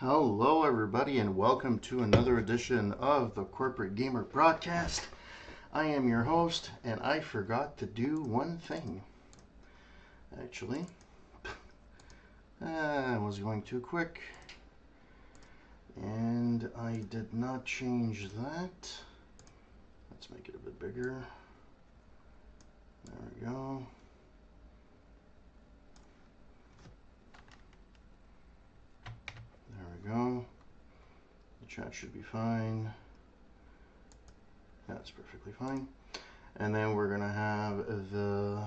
Hello, everybody, and welcome to another edition of the Corporate Gamer Broadcast. I am your host, and I forgot to do one thing. Actually, I was going too quick, and I did not change that. Let's make it a bit bigger. There we go. There we go. The chat should be fine. That's perfectly fine. And then we're going to have the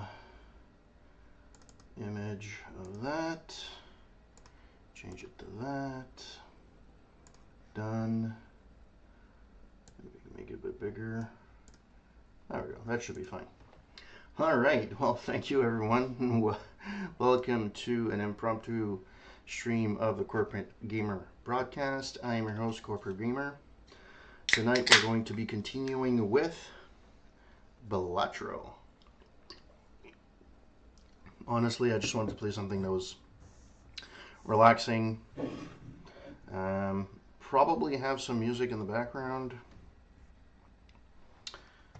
image of that. Change it to that. Done. Maybe make it a bit bigger. There we go. That should be fine. All right. Well, thank you, everyone. Welcome to an impromptu stream of the Corporate Gamer Broadcast. I am your host, Corporate Gamer. Tonight we're going to be continuing with Balatro. Honestly, I just wanted to play something that was relaxing. Probably have some music in the background.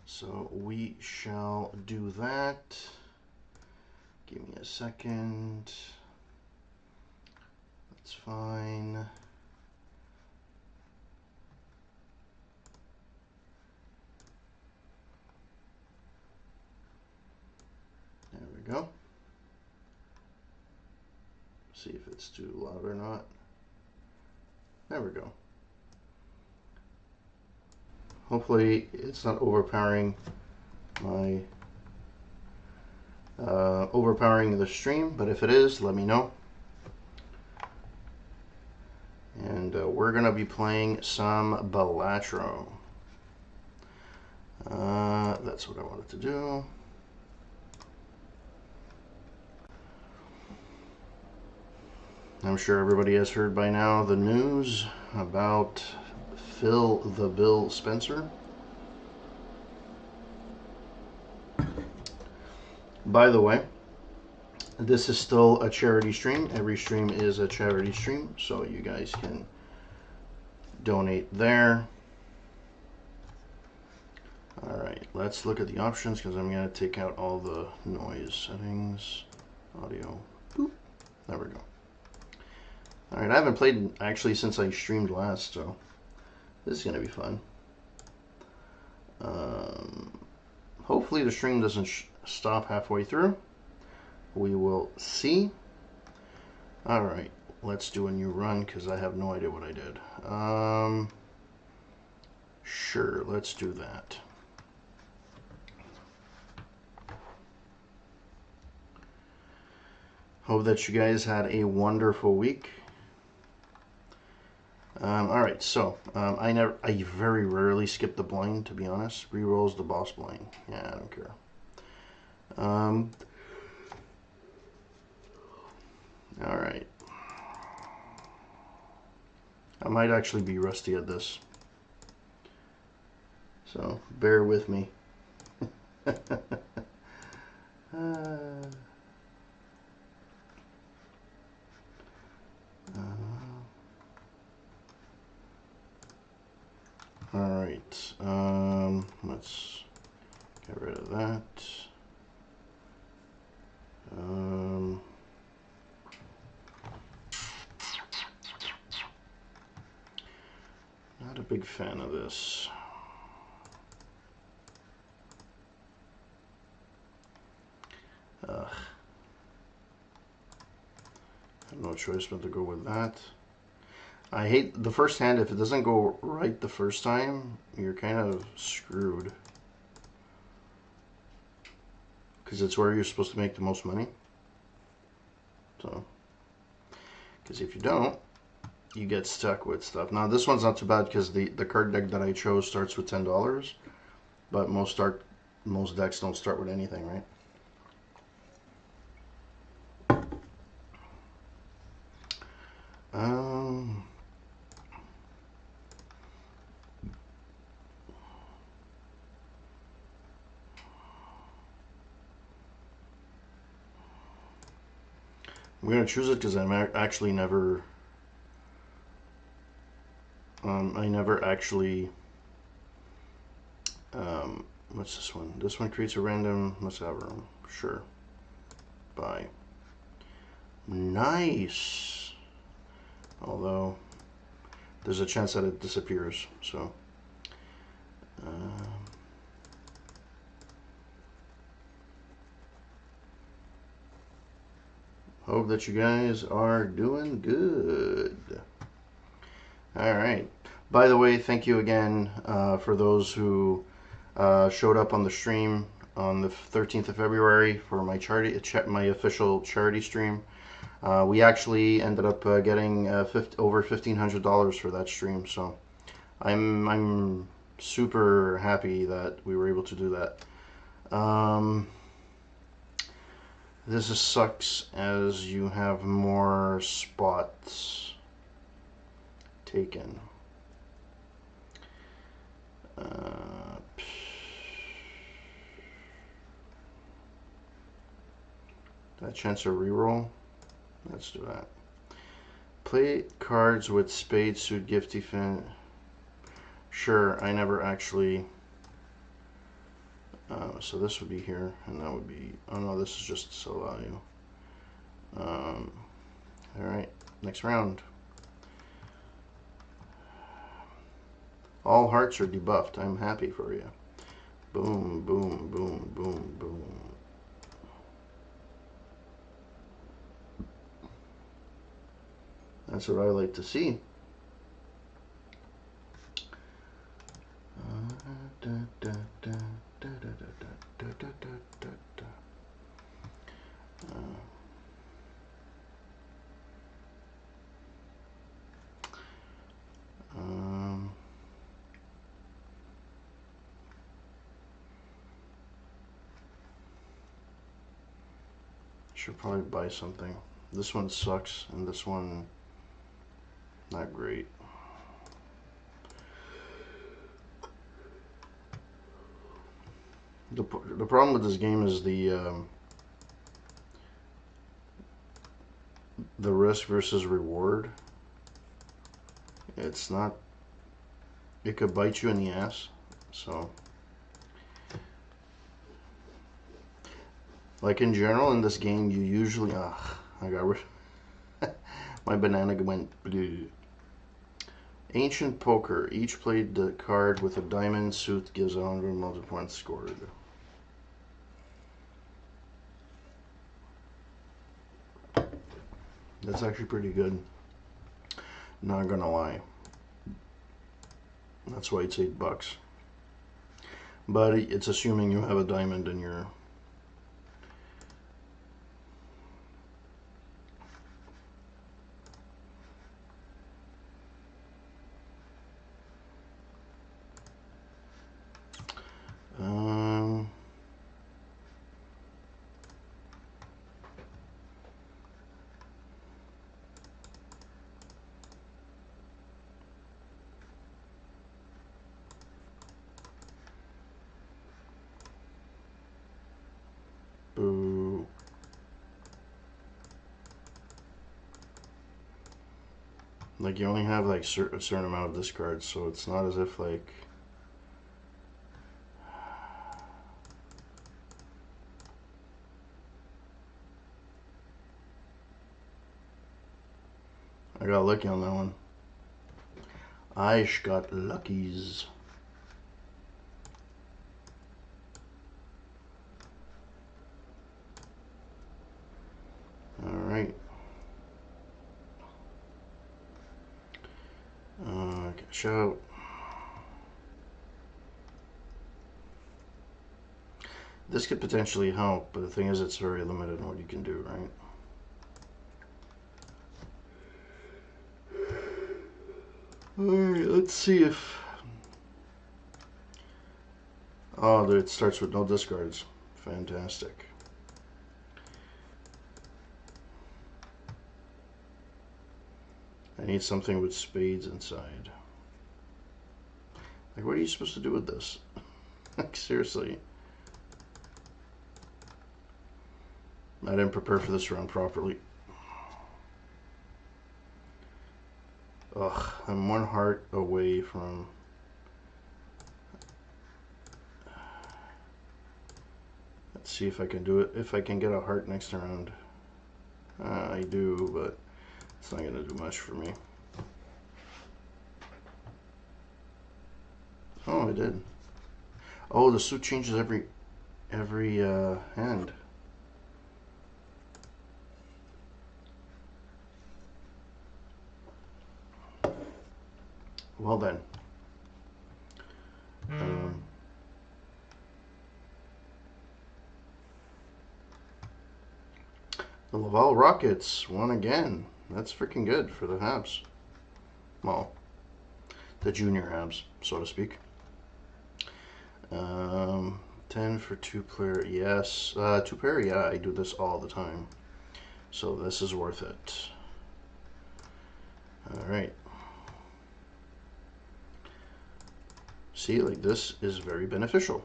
So we shall do that. Give me a second. That's fine. There we go. See if it's too loud or not. There we go. Hopefully it's not overpowering my overpowering the stream, but if it is, let me know. And we're gonna be playing some Balatro. That's what I wanted to do. I'm sure everybody has heard by now the news about Phil the Bill Spencer. By the way, this is still a charity stream. Every stream is a charity stream, so you guys can donate there. Alright, let's look at the options because I'm going to take out all the noise settings. Audio. Boop. There we go. Alright, I haven't played actually since I streamed last, so this is going to be fun. Hopefully the stream doesn't stop halfway through. We will see. Alright, let's do a new run because I have no idea what I did. Sure, let's do that. Hope that you guys had a wonderful week. Alright, so I very rarely skip the blind, to be honest. Rerolls the boss blind. Yeah, I don't care. Alright. I might actually be rusty at this. So, bear with me. Alright, let's get rid of that. Not a big fan of this. Ugh. I have no choice but to go with that. I hate the first hand. If it doesn't go right the first time, you're kind of screwed. Because it's where you're supposed to make the most money. So, because if you don't, you get stuck with stuff. Now this one's not too bad because the card deck that I chose starts with $10, but most decks don't start with anything, right? I'm gonna choose it because I'm actually never I never actually. What's this one? This one creates a random. Let's have room. Sure. Buy. Nice. Although there's a chance that it disappears. So. Hope that you guys are doing good. All right. By the way, thank you again for those who showed up on the stream on the 13th of February for my my official charity stream. We actually ended up getting over $1,500 for that stream, so I'm super happy that we were able to do that. This sucks as you have more spots taken. That chance of reroll. Let's do that. Play cards with spade, suit, gifty, fin. Sure, I never actually. So this would be here, and that would be. Oh no, this is just sell value. All right, next round. All hearts are debuffed. I'm happy for you. Boom, boom, boom, boom, boom. That's what I like to see. Should probably buy something. This one sucks, and this one not great. The problem with this game is the risk versus reward. It's not. It could bite you in the ass. So, like in general, in this game, you usually. I got my banana went blue. Ancient Poker. Each played the card with a diamond suit gives 100 multiple points scored. That's actually pretty good. Not gonna lie. That's why it's $8. But it's assuming you have a diamond in your. Boo. Like you only have like a certain amount of discards, so it's not as if like. I got lucky on that one. I got luckies. Alright. Cash out. This could potentially help, but the thing is it's very limited in what you can do, right? Alright, let's see if... Oh, it starts with no discards. Fantastic. I need something with spades inside. Like, what are you supposed to do with this? Like, seriously. I didn't prepare for this round properly. Ugh, I'm one heart away from... Let's see if I can do it. If I can get a heart next round. I do, but it's not going to do much for me. Oh, I did. Oh, the suit changes every hand. Well then. The Laval Rockets won again. That's freaking good for the Habs. Well, the junior Habs, so to speak. 10 for 2-player, yes. 2-player, yeah, I do this all the time. So this is worth it. Alright. See, like this is very beneficial.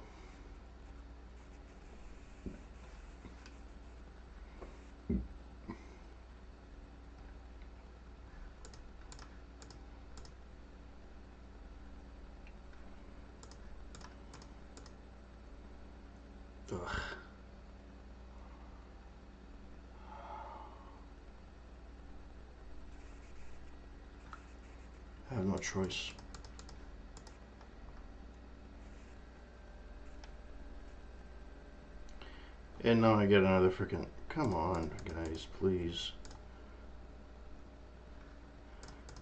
Ugh. I have no choice. And now I get another freaking... Come on, guys, please.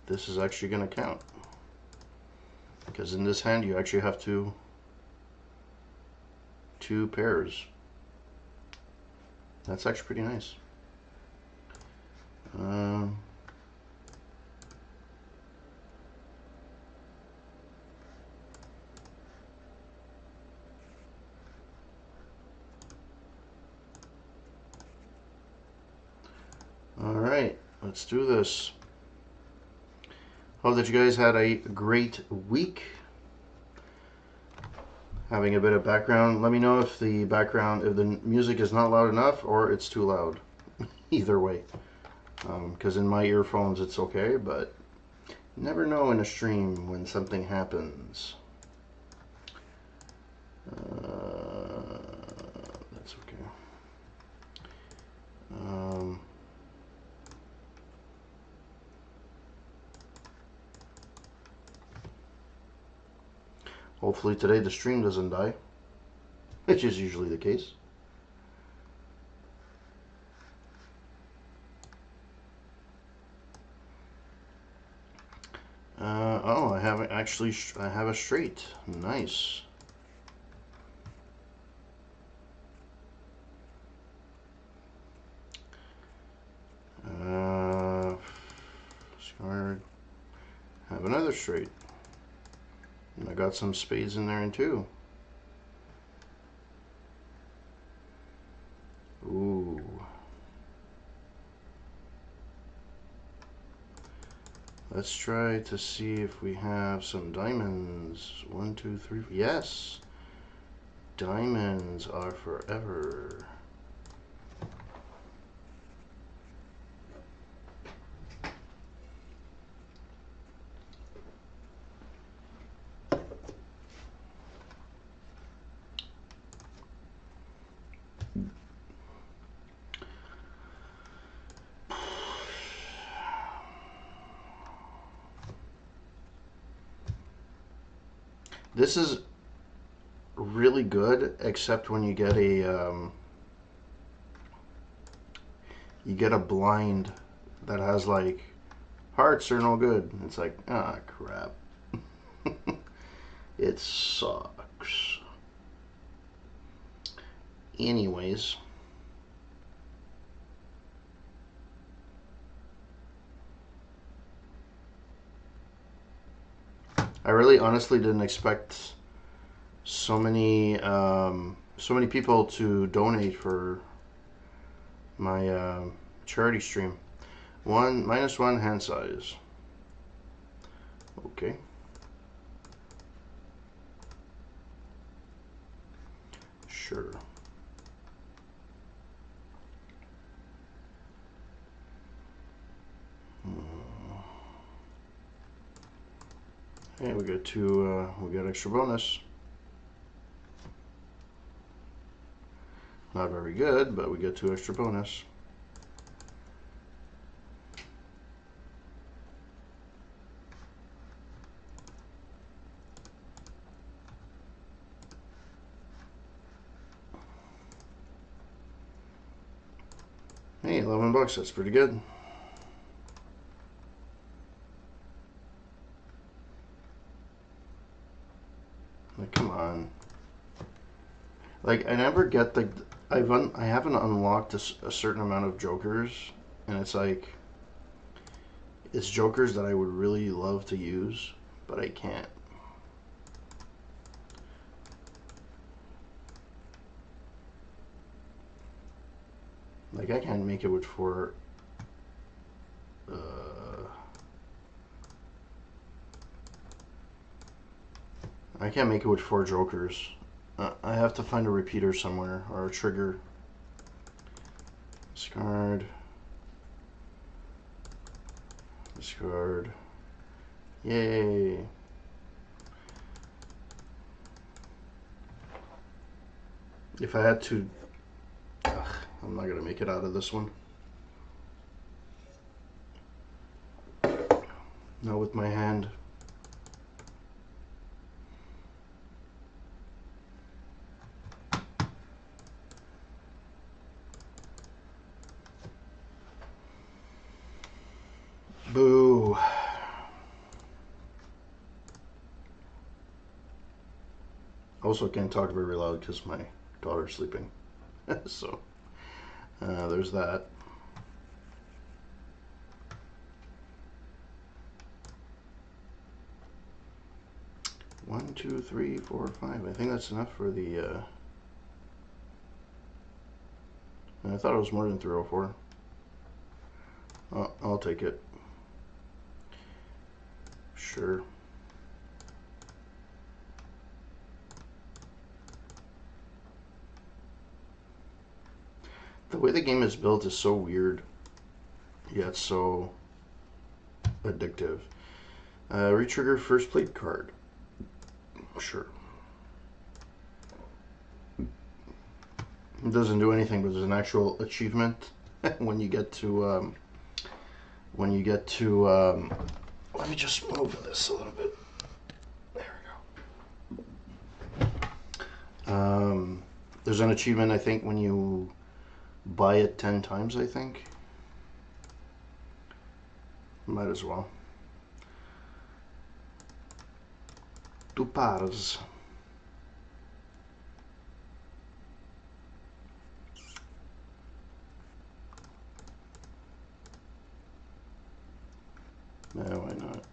This is actually going to count. Because in this hand, you actually have two pairs. That's actually pretty nice. Alright, let's do this. Hope that you guys had a great week. Having a bit of background. Let me know if the background, if the music is not loud enough or it's too loud. Either way. Because in my earphones it's okay, but you never know in a stream when something happens. That's okay. Hopefully today the stream doesn't die, which is usually the case. Oh, I have actually, I have a straight. Nice. Discard. Have another straight. And I got some spades in there too. Ooh. Let's try to see if we have some diamonds. 1, 2, 3. Yes. Diamonds are forever. This is really good, except when you get a blind that has like hearts are no good. It's like, ah, crap. It sucks. Anyways. I really honestly didn't expect so many people to donate for my charity stream. -1 hand size. Okay. Sure. Okay, we got extra bonus. Not very good, but we get 2 extra bonus. Hey, $11, that's pretty good. Like, come on. Like, I never get the... I haven't unlocked a certain amount of jokers, and it's like... It's jokers that I would really love to use, but I can't. Like, I can't make it with 4... I can't make it with 4 jokers. I have to find a repeater somewhere, or a trigger. Discard. Discard. Yay. If I had to... Ugh, I'm not going to make it out of this one. Not with my hand. Boo. Also can't talk very loud because my daughter's sleeping. So, there's that. One, two, three, four, five. I think that's enough for the... I thought it was more than 3 or 4. I'll take it. Sure. The way the game is built is so weird, yet so addictive. Retrigger first played card. Sure. It doesn't do anything, but there's an actual achievement when you get to let me just move this a little bit. There we go. There's an achievement, I think, when you buy it 10 times, I think. Might as well. 2 pares. No, why not?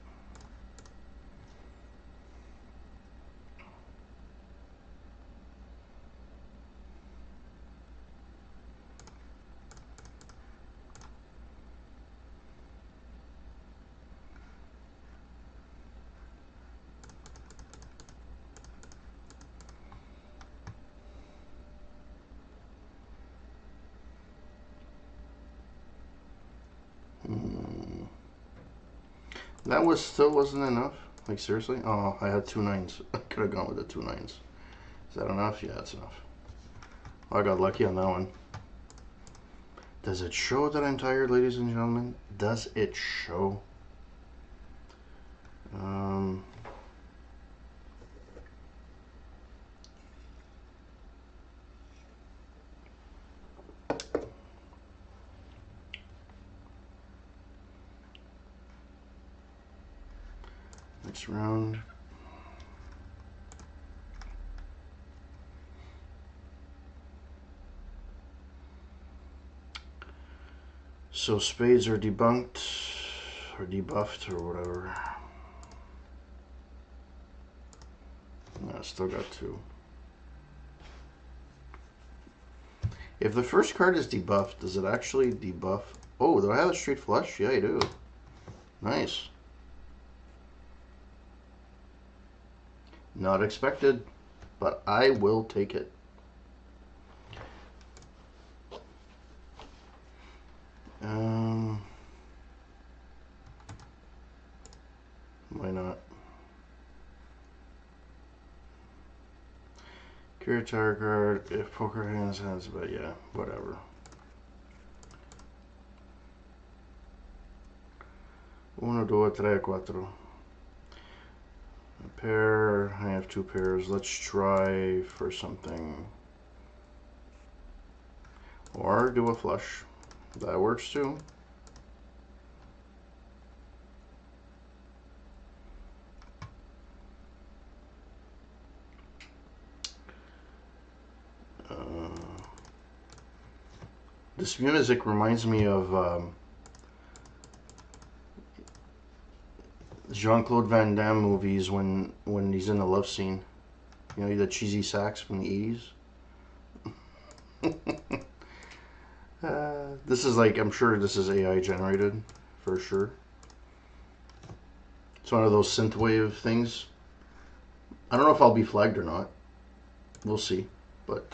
That still wasn't enough. Like, seriously? Oh, I had 2 9s. I could have gone with the 2 9s. Is that enough? Yeah, that's enough. Oh, I got lucky on that one. Does it show that I'm tired, ladies and gentlemen? Does it show? Next round. So spades are debunked or debuffed or whatever. No, I still got 2. If the first card is debuffed, does it actually debuff? Oh, do I have a straight flush? Yeah, I do. Nice. Not expected, but I will take it. Why not? Carry tarot card if poker hands has, but yeah, whatever. Uno, due, tre, quattro. A pair. I have two pairs. Let's try for something. Or do a flush. That works too. This music reminds me of Jean-Claude Van Damme movies when he's in a love scene. You know, the cheesy sax from the 80s. This is like, I'm sure this is AI generated, for sure. It's one of those synthwave things. I don't know if I'll be flagged or not. We'll see. But,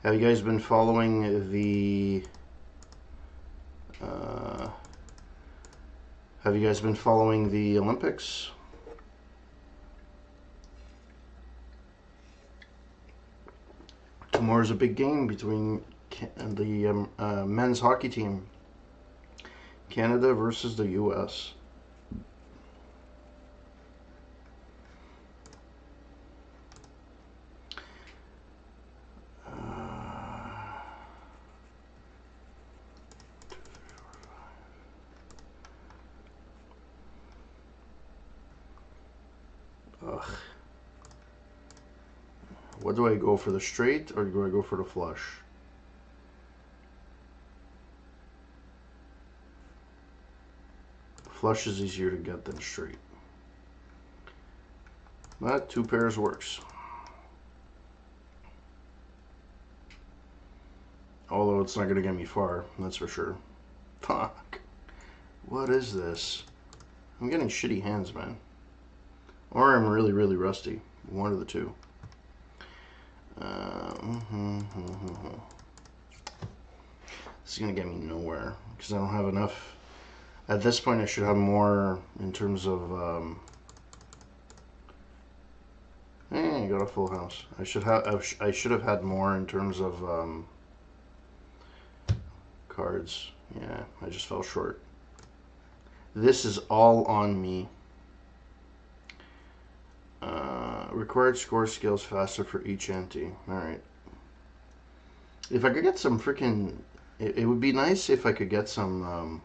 have you guys been following the... have you guys been following the Olympics? Tomorrow's a big game between the men's hockey team. Canada versus the U.S. Ugh. What do I go for, the straight or do I go for the flush? Flush is easier to get than straight. But two pairs works. Although it's not going to get me far, that's for sure. Fuck. What is this? I'm getting shitty hands, man. Or I'm really, really rusty. One of the two. This is going to get me nowhere. Because I don't have enough. At this point, I should have more in terms of... I got a full house. I should have had more in terms of cards. Yeah, I just fell short. This is all on me. Required score skills faster for each ante. Alright. If I could get some freaking... It would be nice if I could get some...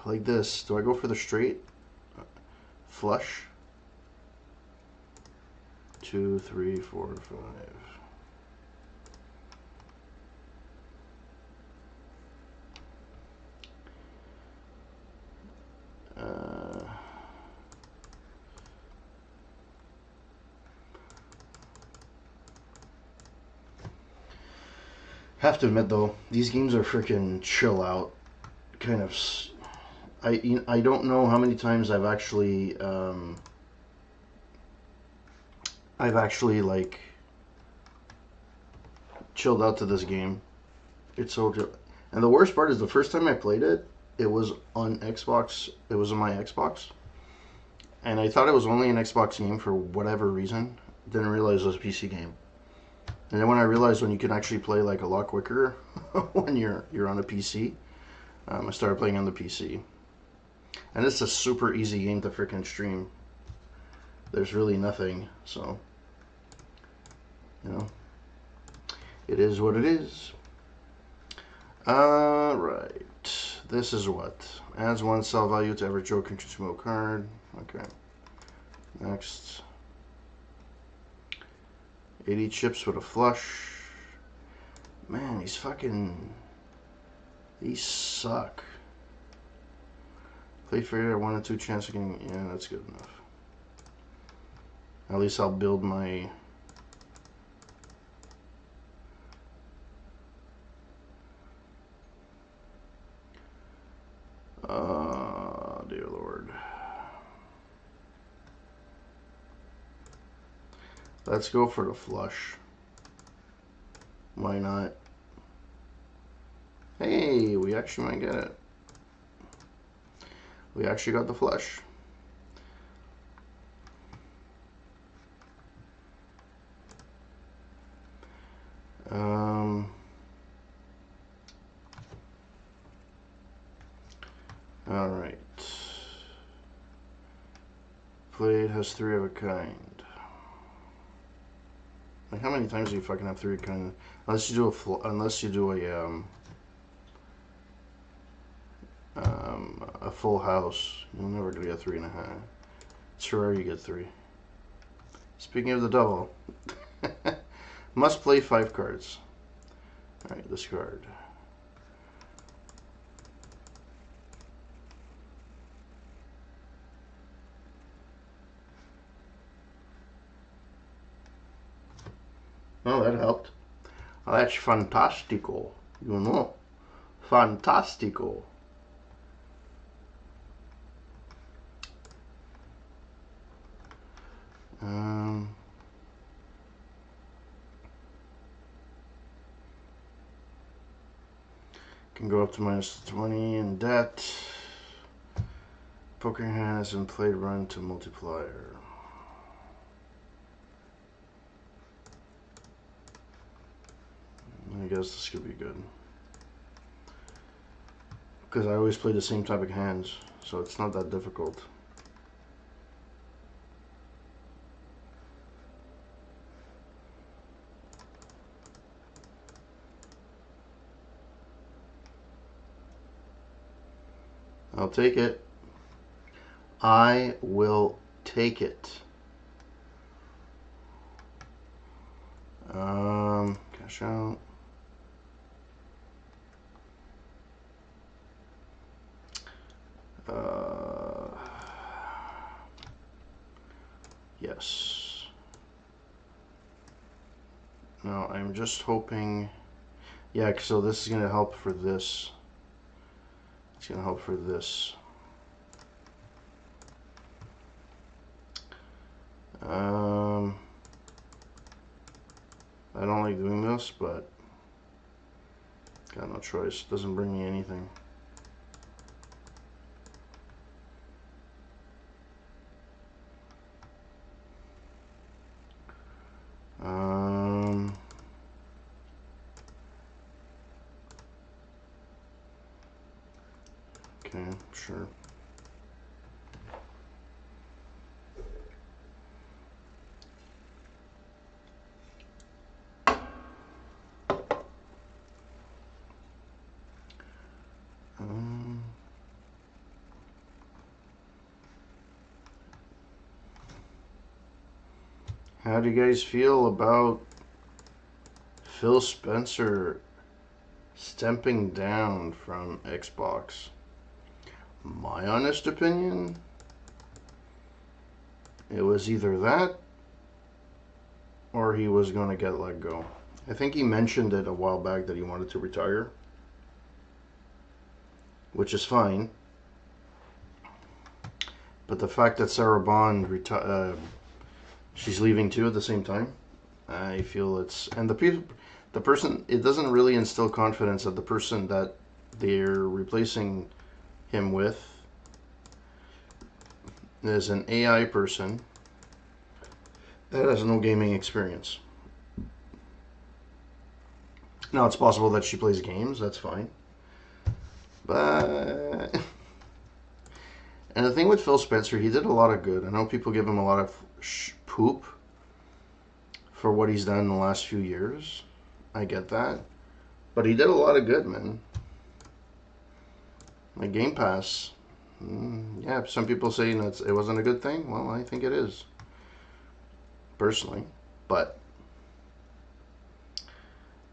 like this. Do I go for the straight? Flush? 2, 3, 4, 5. Have to admit though, these games are freaking chill out. Kind of. I don't know how many times I've actually like chilled out to this game. It's so chill. And the worst part is the first time I played it, it was on Xbox. It was on my Xbox. And I thought it was only an Xbox game for whatever reason. Didn't realize it was a PC game. And then when I realized when you can actually play like a lot quicker when you're on a PC, I started playing on the PC. And it's a super easy game to freaking stream. There's really nothing, so you know, it is what it is. Right. This is what? Adds 1 sell value to every joke and consumable card. Okay. Next. 80 chips with a flush. Man, these suck. Play fair, 1 and 2 chance again. Yeah, that's good enough. At least I'll build my... dear Lord. Let's go for the flush. Why not? Hey, we actually might get it. We actually got the flush. All right. Blade has 3 of a kind. Like, how many times do you fucking have 3 of a kind? Unless you do a full house, you'll never gonna get 3.5. It's rare you get 3. Speaking of the double, must play 5 cards. All right, discard. Oh, that helped. Oh, that's fantastico. You know, fantastico. Can go up to -20 in debt. Poker has and played run to multiplier. I guess this could be good. Because I always play the same type of hands, so it's not that difficult. I'll take it. I will take it. Cash out. Yes. Now I'm just hoping. Yeah, so this is gonna help for this. It's gonna help for this. I don't like doing this, but got no choice. It doesn't bring me anything. Okay, sure. How do you guys feel about Phil Spencer stepping down from Xbox? My honest opinion, it was either that or he was going to get let go. I think he mentioned it a while back that he wanted to retire, which is fine. But the fact that Sarah Bond she's leaving too at the same time, I feel it's, and the person, it doesn't really instill confidence that the person that they're replacing him with is an AI person that has no gaming experience. Now, it's possible that she plays games, that's fine. But, and the thing with Phil Spencer, he did a lot of good. I know people give him a lot of poop for what he's done in the last few years. I get that. But he did a lot of good, man. Like Game Pass. Yeah, some people say it wasn't a good thing. Well, I think it is. Personally. But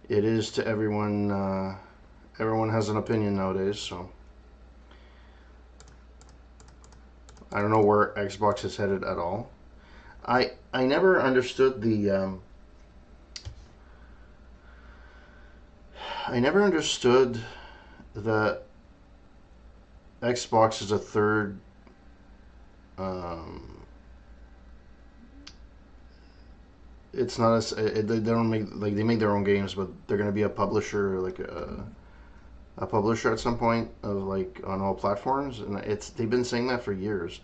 it is to everyone. Everyone has an opinion nowadays, so. I don't know where Xbox is headed at all. I never understood the I never understood that Xbox is a third it's not as, they don't make, like, they make their own games, but they're going to be a publisher, like a, a publisher at some point of like on all platforms, and they've been saying that for years.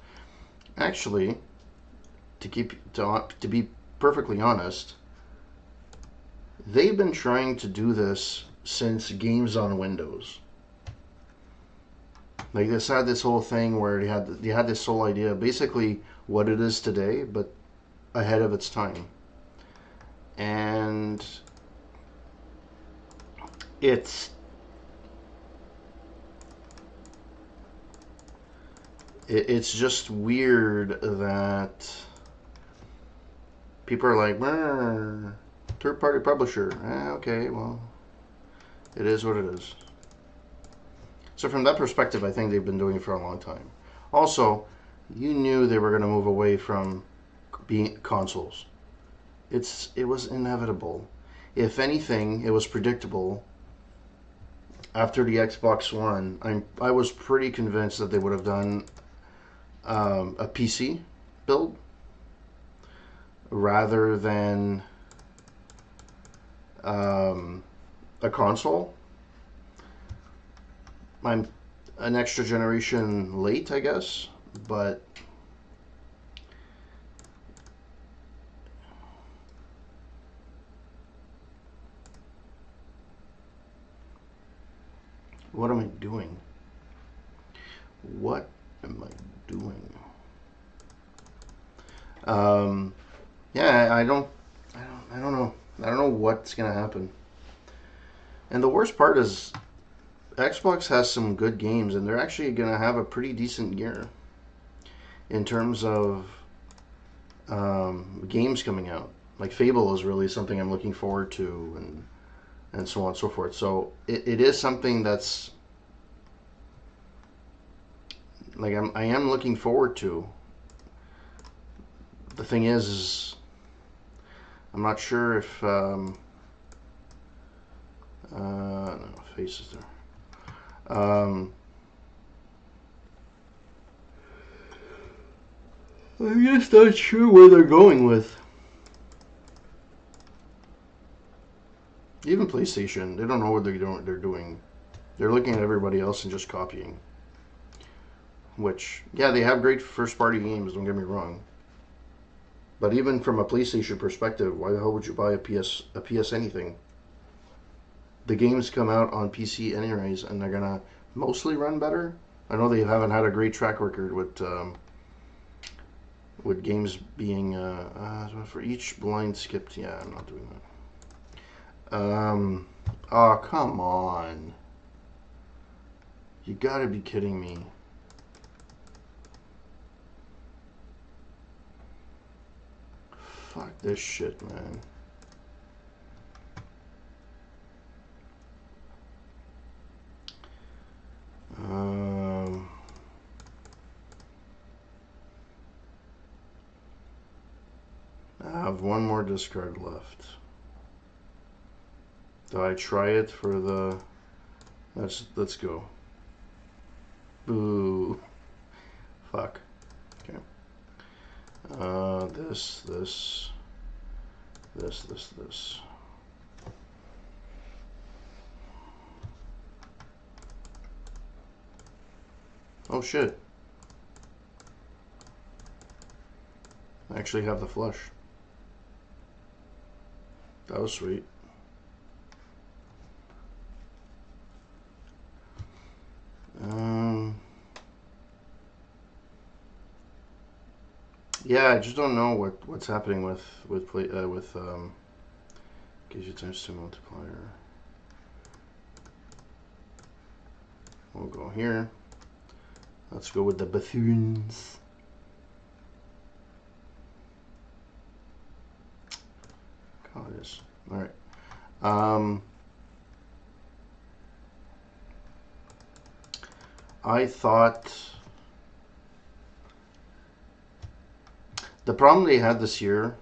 Actually, to be perfectly honest, they've been trying to do this since games on Windows. Like they had this whole thing where they had this whole idea, basically what it is today, but ahead of its time. And it's just weird that people are like, third-party publisher. Okay, well, it is what it is. So from that perspective, I think they've been doing it for a long time. Also, you knew they were going to move away from being consoles. It was inevitable. If anything, it was predictable. After the Xbox One, I was pretty convinced that they would have done a PC build rather than a console. I'm an extra generation late, I guess, but what am I doing? What am I doing? Yeah, I don't know. I don't know what's gonna happen. And the worst part is Xbox has some good games, and they're actually gonna have a pretty decent year in terms of games coming out. Like Fable is really something I'm looking forward to, and so on and so forth. So it is something that's like I am looking forward to. The thing is I'm not sure if no, faces there. I'm just not sure where they're going with. Even PlayStation, they don't know what they're doing. They're looking at everybody else and just copying. Which, yeah, they have great first-party games, don't get me wrong. But even from a PlayStation perspective, why the hell would you buy a PS anything? The games come out on PC anyways, and they're gonna mostly run better. I know they haven't had a great track record with games being for each blind skipped. Yeah, I'm not doing that. Oh, come on. You gotta be kidding me. Fuck this shit, man. I have one more discard left. Do I try it for the... Let's go. Boo. Fuck. Okay. This. Oh shit. I actually have the flush. That was sweet. Yeah, I just don't know what's happening with gives you times 2 multiplier. We'll go here. Let's go with the buffoons. Oh, it is. All right. I thought the problem they had this year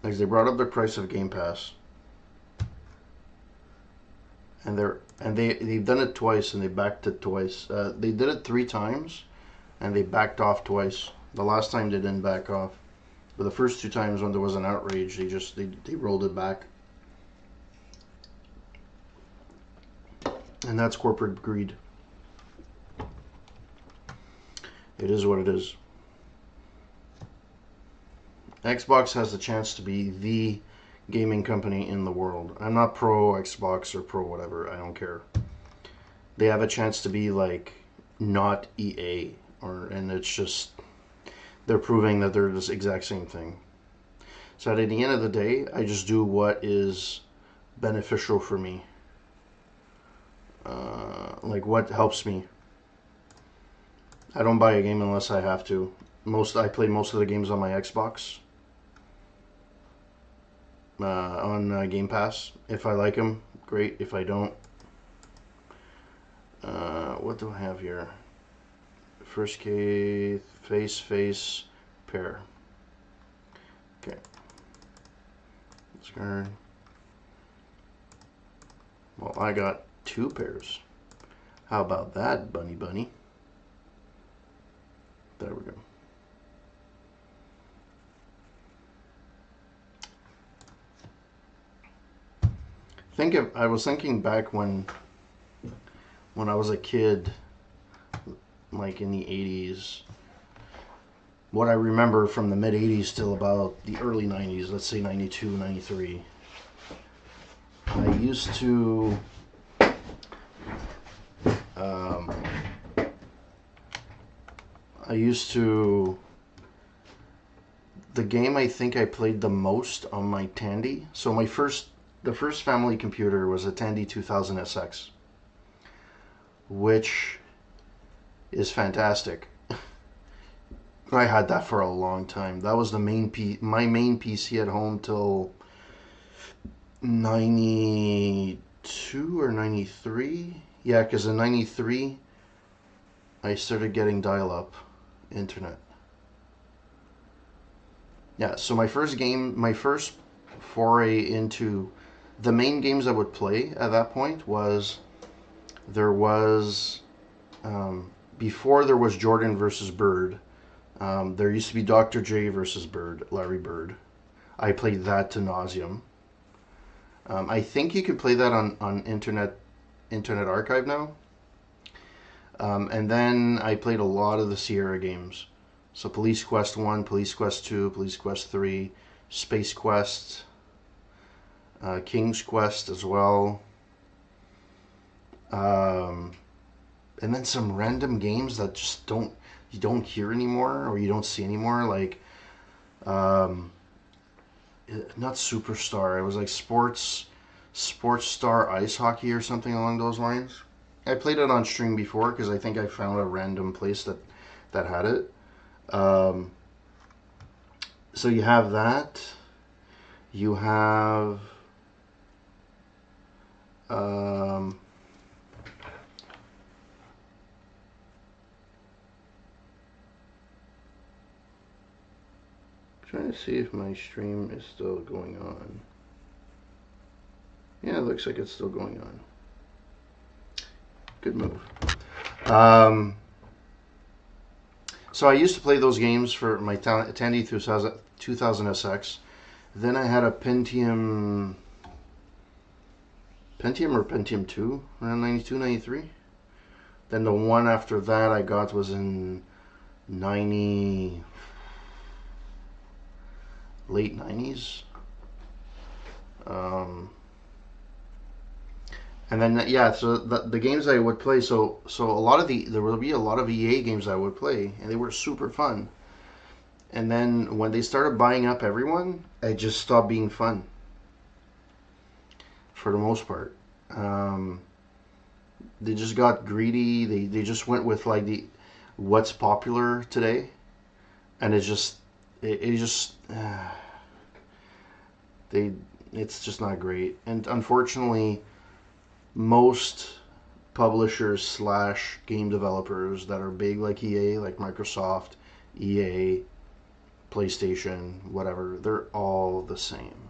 is they brought up the price of Game Pass, and they've done it twice and they backed it twice. They did it 3 times, and they backed off twice. The last time they didn't back off, but the first 2 times when there was an outrage, they rolled it back. And that's corporate greed. It is what it is. Xbox has the chance to be the gaming company in the world. I'm not pro Xbox or pro whatever. I don't care. They have a chance to be like not EA, and it's just they're proving that they're this exact same thing. So at the end of the day, I just do what is beneficial for me. Like what helps me. I don't buy a game unless I have to. I play most of the games on my Xbox. On Game Pass. If I like them, great. If I don't, what do I have here? First case, face, pair. Okay. Discard. Well, I got 2 pairs. How about that, bunny? There we go. I was thinking back when I was a kid, like in the 80s, what I remember from the mid 80s till about the early 90s, let's say 92, 93. I used to the game I think I played the most on my Tandy. So the first family computer was a Tandy 2000 SX, which is fantastic. I had that for a long time. That was my main PC at home till 92 or 93. Yeah, because in 93 I started getting dial-up internet. Yeah, so my first foray into the main games I would play at that point was before there was Jordan versus Bird, there used to be Dr. J versus Larry Bird. I played that to nauseum. I think you could play that on Internet Archive now. And then I played a lot of the Sierra games. So Police Quest 1, Police Quest 2, Police Quest 3, Space Quest, King's Quest as well. And then some random games that just you don't hear anymore or you don't see anymore, like not Superstar. It was like Sports Star Ice Hockey or something along those lines. I played it on stream before because I think I found a random place that had it. So you have that. You have trying to see if my stream is still going on. Yeah, it looks like it's still going on. Good move. So I used to play those games for my Tandy 2000 SX. Then I had a Pentium or Pentium 2 around 92, 93. Then the one after that I got was in late 90s. And then yeah, so the games I would play, so there will be a lot of EA games I would play, and they were super fun. And then when they started buying up everyone, it just stopped being fun. For the most part, they just got greedy. They just went with like what's popular today, and it's just not great. And unfortunately, most publishers / game developers that are big like EA, like Microsoft, EA, PlayStation, whatever, they're all the same.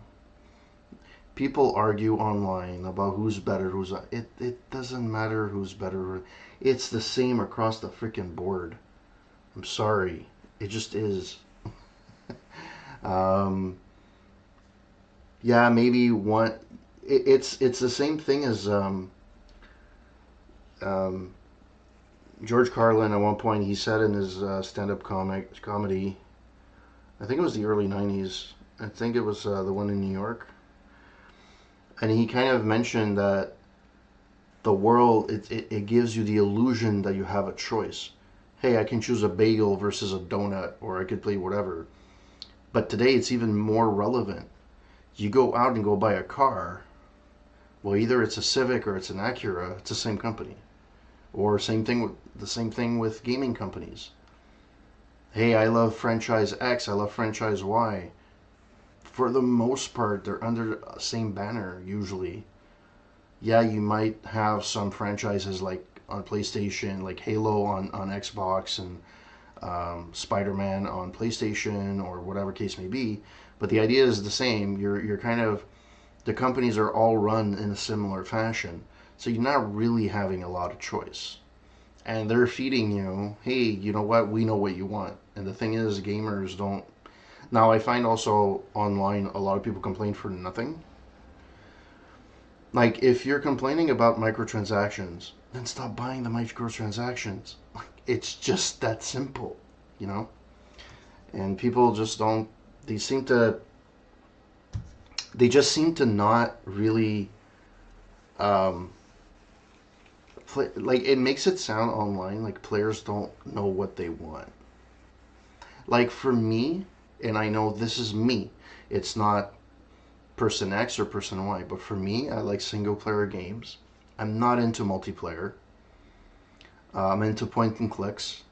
People argue online about who's better, it doesn't matter who's better. It's the same across the freaking board. I'm sorry, it just is. Yeah, maybe one. It's the same thing as Um, George Carlin, at one point, he said in his stand-up comedy, I think it was the early '90s. I think it was the one in New York, and he kind of mentioned that the world it gives you the illusion that you have a choice. Hey, I can choose a bagel versus a donut, or I could play whatever. But today it's even more relevant. You go out and go buy a car. Well, either it's a Civic or it's an Acura. It's the same company. Or the same thing with gaming companies. Hey, I love franchise X. I love franchise Y. For the most part, they're under the same banner usually. Yeah, you might have some franchises like on PlayStation, like Halo on Xbox, and Spider-Man on PlayStation, or whatever case may be. But the idea is the same. You're kind of, the companies are all run in a similar fashion, so you're not really having a lot of choice. And they're feeding you, hey, you know what? We know what you want. And the thing is, gamers don't. Now I find also online a lot of people complain for nothing. Like, if you're complaining about microtransactions, then stop buying the microtransactions. It's just that simple, you know? And people just don't, they seem to, they just seem to not really, um, like, it makes it sound online like players don't know what they want. Like, for me, and I know this is me, it's not person X or person Y, but for me, I like single player games. I'm not into multiplayer. I'm into point and clicks.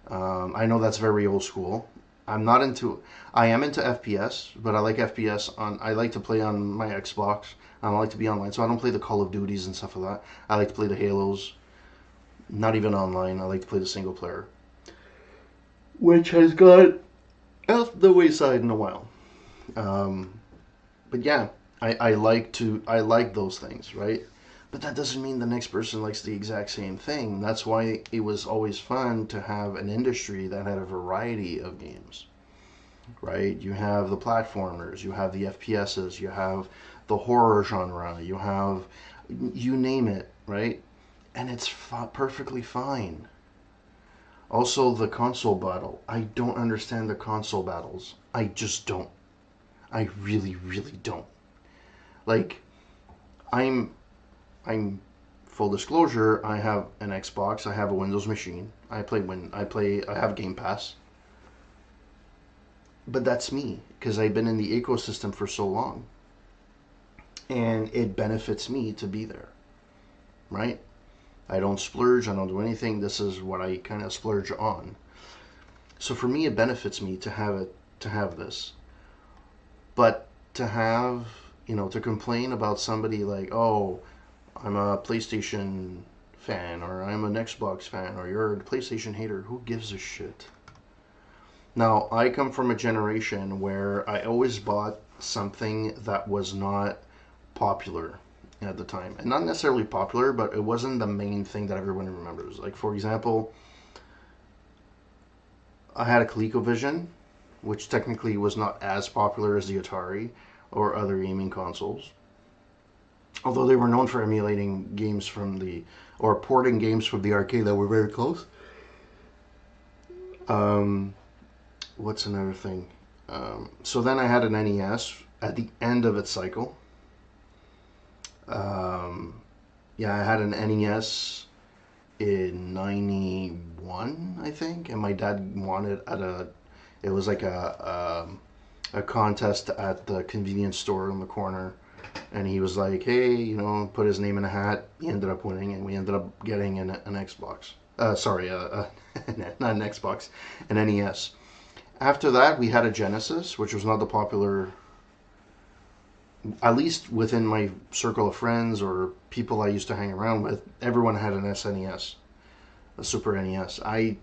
I know that's very old school. I'm not into. I am into FPS, but I like FPS on. I like to play on my Xbox. I don't like to be online, so I don't play the Call of Duties and stuff like that. I like to play the Halos. Not even online. I like to play the single player, which has got out the wayside in a while. Um, but yeah, I like those things, right? But that doesn't mean the next person likes the exact same thing. That's why it was always fun to have an industry that had a variety of games, right? You have the platformers, you have the FPSs, you have the horror genre, you have, you name it, right? And it's perfectly fine. Also, the console battle. I don't understand the console battles. I just don't. I really, really don't. Like, I'm I'm full disclosure, I have an Xbox, I have a Windows machine. I have Game Pass. But that's me because I've been in the ecosystem for so long. And it benefits me to be there, right? I don't splurge, I don't do anything. This is what I kind of splurge on. So for me it benefits me to have this. But to have, to complain about somebody like, "Oh, I'm a PlayStation fan," or "I'm an Xbox fan," or "You're a PlayStation hater," who gives a shit? Now, I come from a generation where I always bought something that was not popular at the time. And not necessarily popular, but it wasn't the main thing that everyone remembers. Like, for example, I had a ColecoVision, which technically was not as popular as the Atari or other gaming consoles. Although they were known for emulating games or porting games from the arcade that were very close. Um, what's another thing? So then I had an NES at the end of its cycle. Yeah, I had an NES in '91, I think, and my dad wanted it was like a contest at the convenience store in the corner, and he was like, "Hey, put his name in a hat." He ended up winning, and we ended up getting an Xbox. Sorry, not an Xbox, an NES. After that, we had a Genesis, which was not the popular, at least within my circle of friends or people I used to hang around with. Everyone had an SNES, a Super NES. I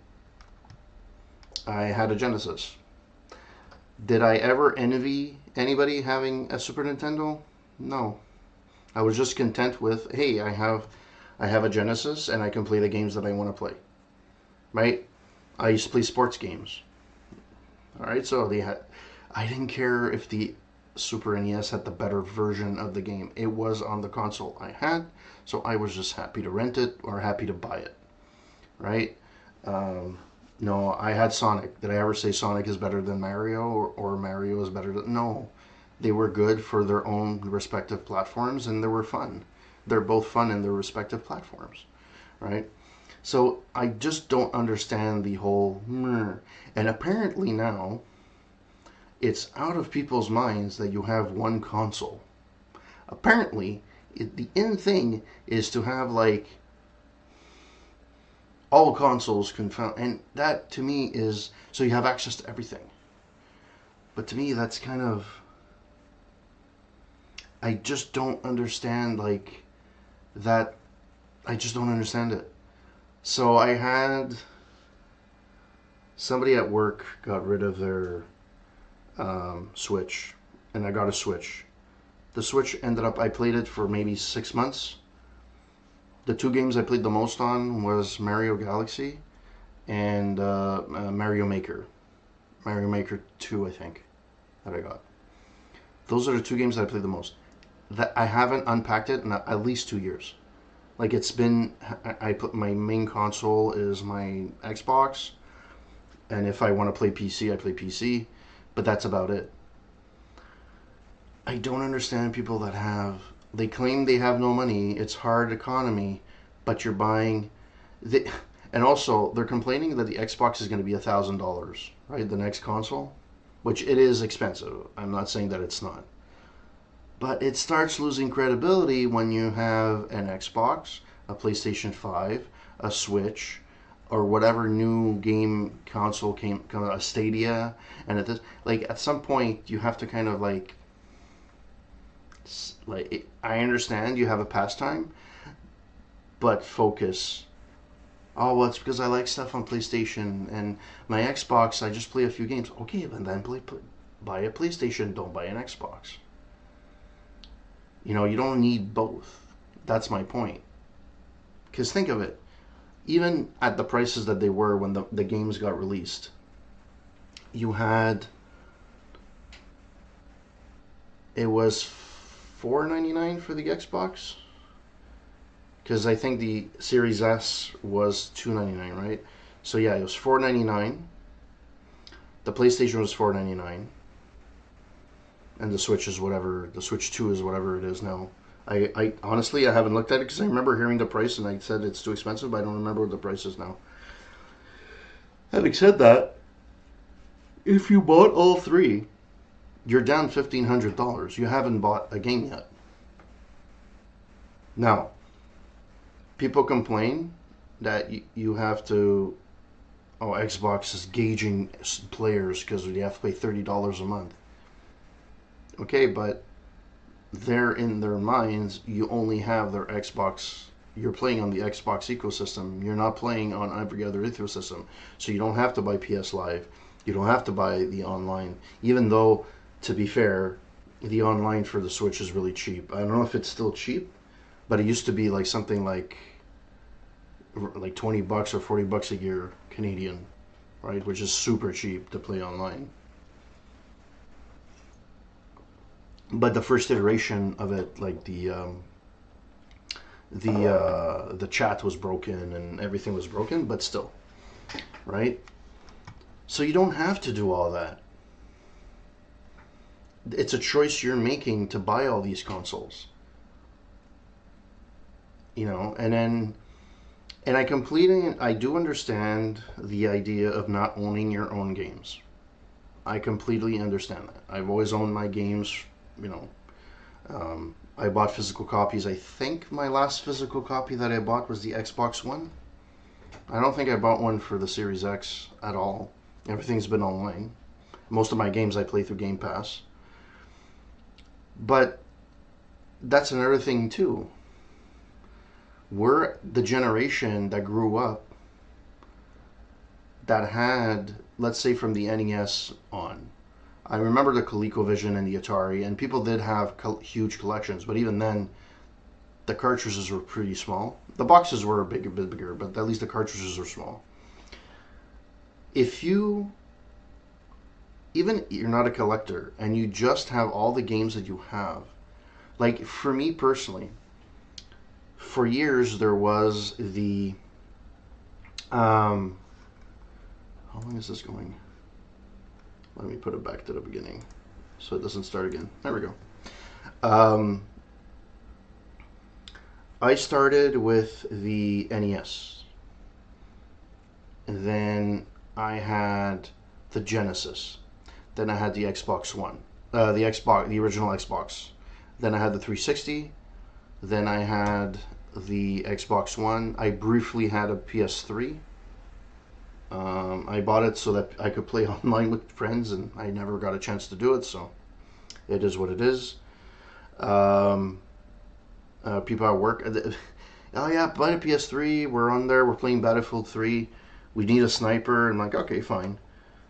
had a Genesis. Did I ever envy anybody having a Super Nintendo? No. I was just content with, hey, I have a Genesis and I can play the games that I want to play. Right? I used to play sports games. All right, so I didn't care if Super NES had the better version of the game. It was on the console I had, so I was just happy to rent it or happy to buy it, right? No, I had Sonic. Did I ever say Sonic is better than Mario or Mario is better than... No. They were good for their own respective platforms and they were fun. They're both fun in their respective platforms, right? So I just don't understand the whole... And apparently now, it's out of people's minds that you have one console. Apparently, the in thing is to have like all consoles confound, and that to me is so you have access to everything. But to me, that's kind of... I just don't understand like that. I just don't understand it. So I had somebody at work got rid of their Switch, and I got a Switch. The Switch ended up, I played it for maybe 6 months. The two games I played the most on was Mario Galaxy and Mario Maker. Mario Maker 2, I think, that I got. Those are the two games that I played the most. That I haven't unpacked it in at least 2 years. Like it's been, I put my main console is my Xbox, and if I want to play PC, I play PC, but that's about it. I don't understand people that have, they claim they have no money, it's hard economy, but you're buying, and also they're complaining that the Xbox is going to be $1,000, right? The next console, which it is expensive. I'm not saying that it's not. But it starts losing credibility when you have an Xbox, a PlayStation 5, a Switch, or whatever new game console came, a Stadia, and at this, like at some point you have to kind of like I understand you have a pastime, but focus. Oh, well, it's because I like stuff on PlayStation and my Xbox. I just play a few games. Okay, then buy a PlayStation. Don't buy an Xbox. You don't need both. That's my point. Because think of it. Even at the prices that they were when the games got released, you had... It was $4.99 for the Xbox. Because I think the Series S was $2.99, right? So yeah, it was $4.99. The PlayStation was $4.99. And the Switch is whatever, the Switch 2 is whatever it is now. I honestly, I haven't looked at it because I remember hearing the price and I said it's too expensive, but I don't remember what the price is now. Having said that, if you bought all three, you're down $1,500. You haven't bought a game yet. Now, people complain that you have to, Xbox is gauging players because you have to pay $30 a month. Okay, but they're in their minds, you only have their Xbox. You're playing on the Xbox ecosystem. You're not playing on every other ecosystem. So you don't have to buy PS Live. You don't have to buy the online. Even though, to be fair, the online for the Switch is really cheap. I don't know if it's still cheap, but it used to be like something like $20 or $40 a year Canadian, right? Which is super cheap to play online. But the first iteration of it, like the chat was broken and everything was broken, but still, right? So you don't have to do all that. It's a choice you're making to buy all these consoles. And I do understand the idea of not owning your own games. I completely understand that. I've always owned my games. I bought physical copies. I think my last physical copy that I bought was the Xbox One. I don't think I bought one for the Series X at all. Everything's been online. Most of my games I play through Game Pass. But that's another thing too. We're the generation that grew up that had, let's say from the NES on, I remember the ColecoVision and the Atari, and people did have huge collections, but even then, the cartridges were pretty small. The boxes were a bit bigger, but at least the cartridges were small. If you even you're not a collector and you just have all the games that you have. Like for me personally, for years there was the how long is this going? Let me put it back to the beginning so it doesn't start again. There we go. I started with the NES. And then I had the Genesis. Then I had the Xbox One. The original Xbox. Then I had the 360. Then I had the Xbox One. I briefly had a PS3. I bought it so that I could play online with friends, and I never got a chance to do it, so it is what it is. People at work, oh yeah, buy a PS3, we're on there, we're playing Battlefield 3, we need a sniper. I'm like, okay, fine.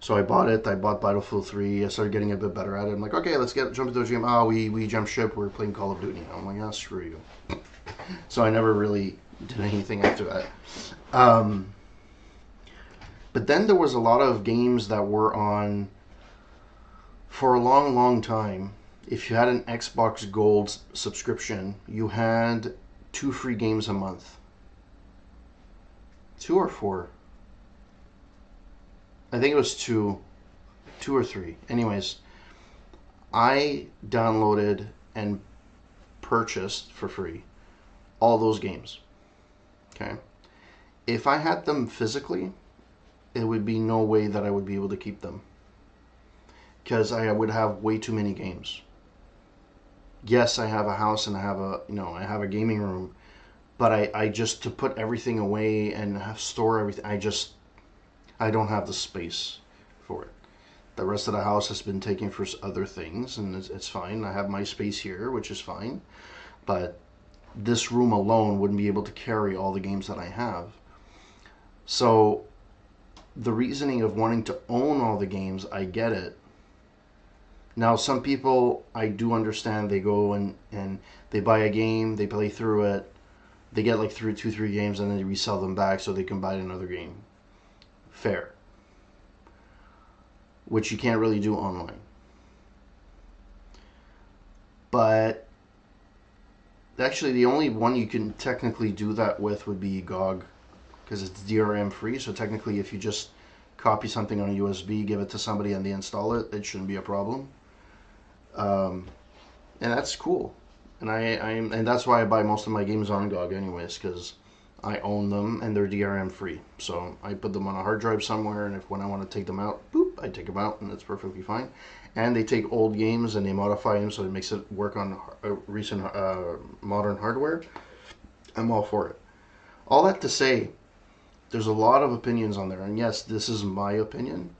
So I bought it, I bought Battlefield 3, I started getting a bit better at it. I'm like, okay, let's jump into the game. Oh, we jumped ship, we're playing Call of Duty now. I'm like, oh, screw you. So I never really did anything after that. But then there was a lot of games that were on for a long, long time. If you had an Xbox Gold subscription, you had 2 free games a month. 2 or 4. I think it was 2 or 3. Anyways, I downloaded and purchased for free all those games. Okay? If I had them physically, it would be no way that I would be able to keep them, because I would have way too many games. Yes, I have a house and I have a gaming room, but I just, to put everything away and store everything, I don't have the space for it. The rest of the house has been taken for other things, and it's fine. I have my space here, which is fine, but this room alone wouldn't be able to carry all the games that I have. So the reasoning of wanting to own all the games, I get it. Now, some people, I do understand, they go and they buy a game, they play through it, they get like 3 games, and then they resell them back so they can buy another game. Fair. Which you can't really do online. But actually, the only one you can technically do that with would be GOG, because it's DRM free. So technically, if you just copy something on a USB, give it to somebody, and they install it, it shouldn't be a problem. And that's cool. And that's why I buy most of my games on GOG anyways, because I own them and they're DRM free. So I put them on a hard drive somewhere, and when I want to take them out, boop, I take them out, and it's perfectly fine. And they take old games and they modify them so it makes it work on recent modern hardware. I'm all for it. All that to say, there's a lot of opinions on there, and yes, this is my opinion,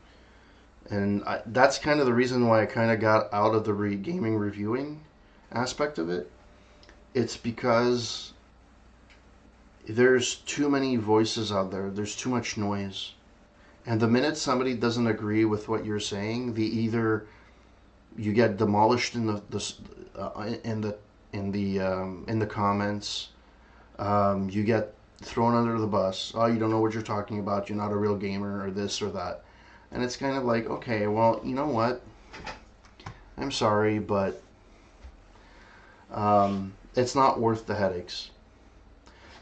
and that's kind of the reason why I kind of got out of the gaming reviewing aspect of it. It's because there's too many voices out there, there's too much noise, and the minute somebody doesn't agree with what you're saying, you get demolished in the comments. You get thrown under the bus. Oh, you don't know what you're talking about. You're not a real gamer, or this or that. And it's kind of like, okay, well, you know what? I'm sorry, but it's not worth the headaches.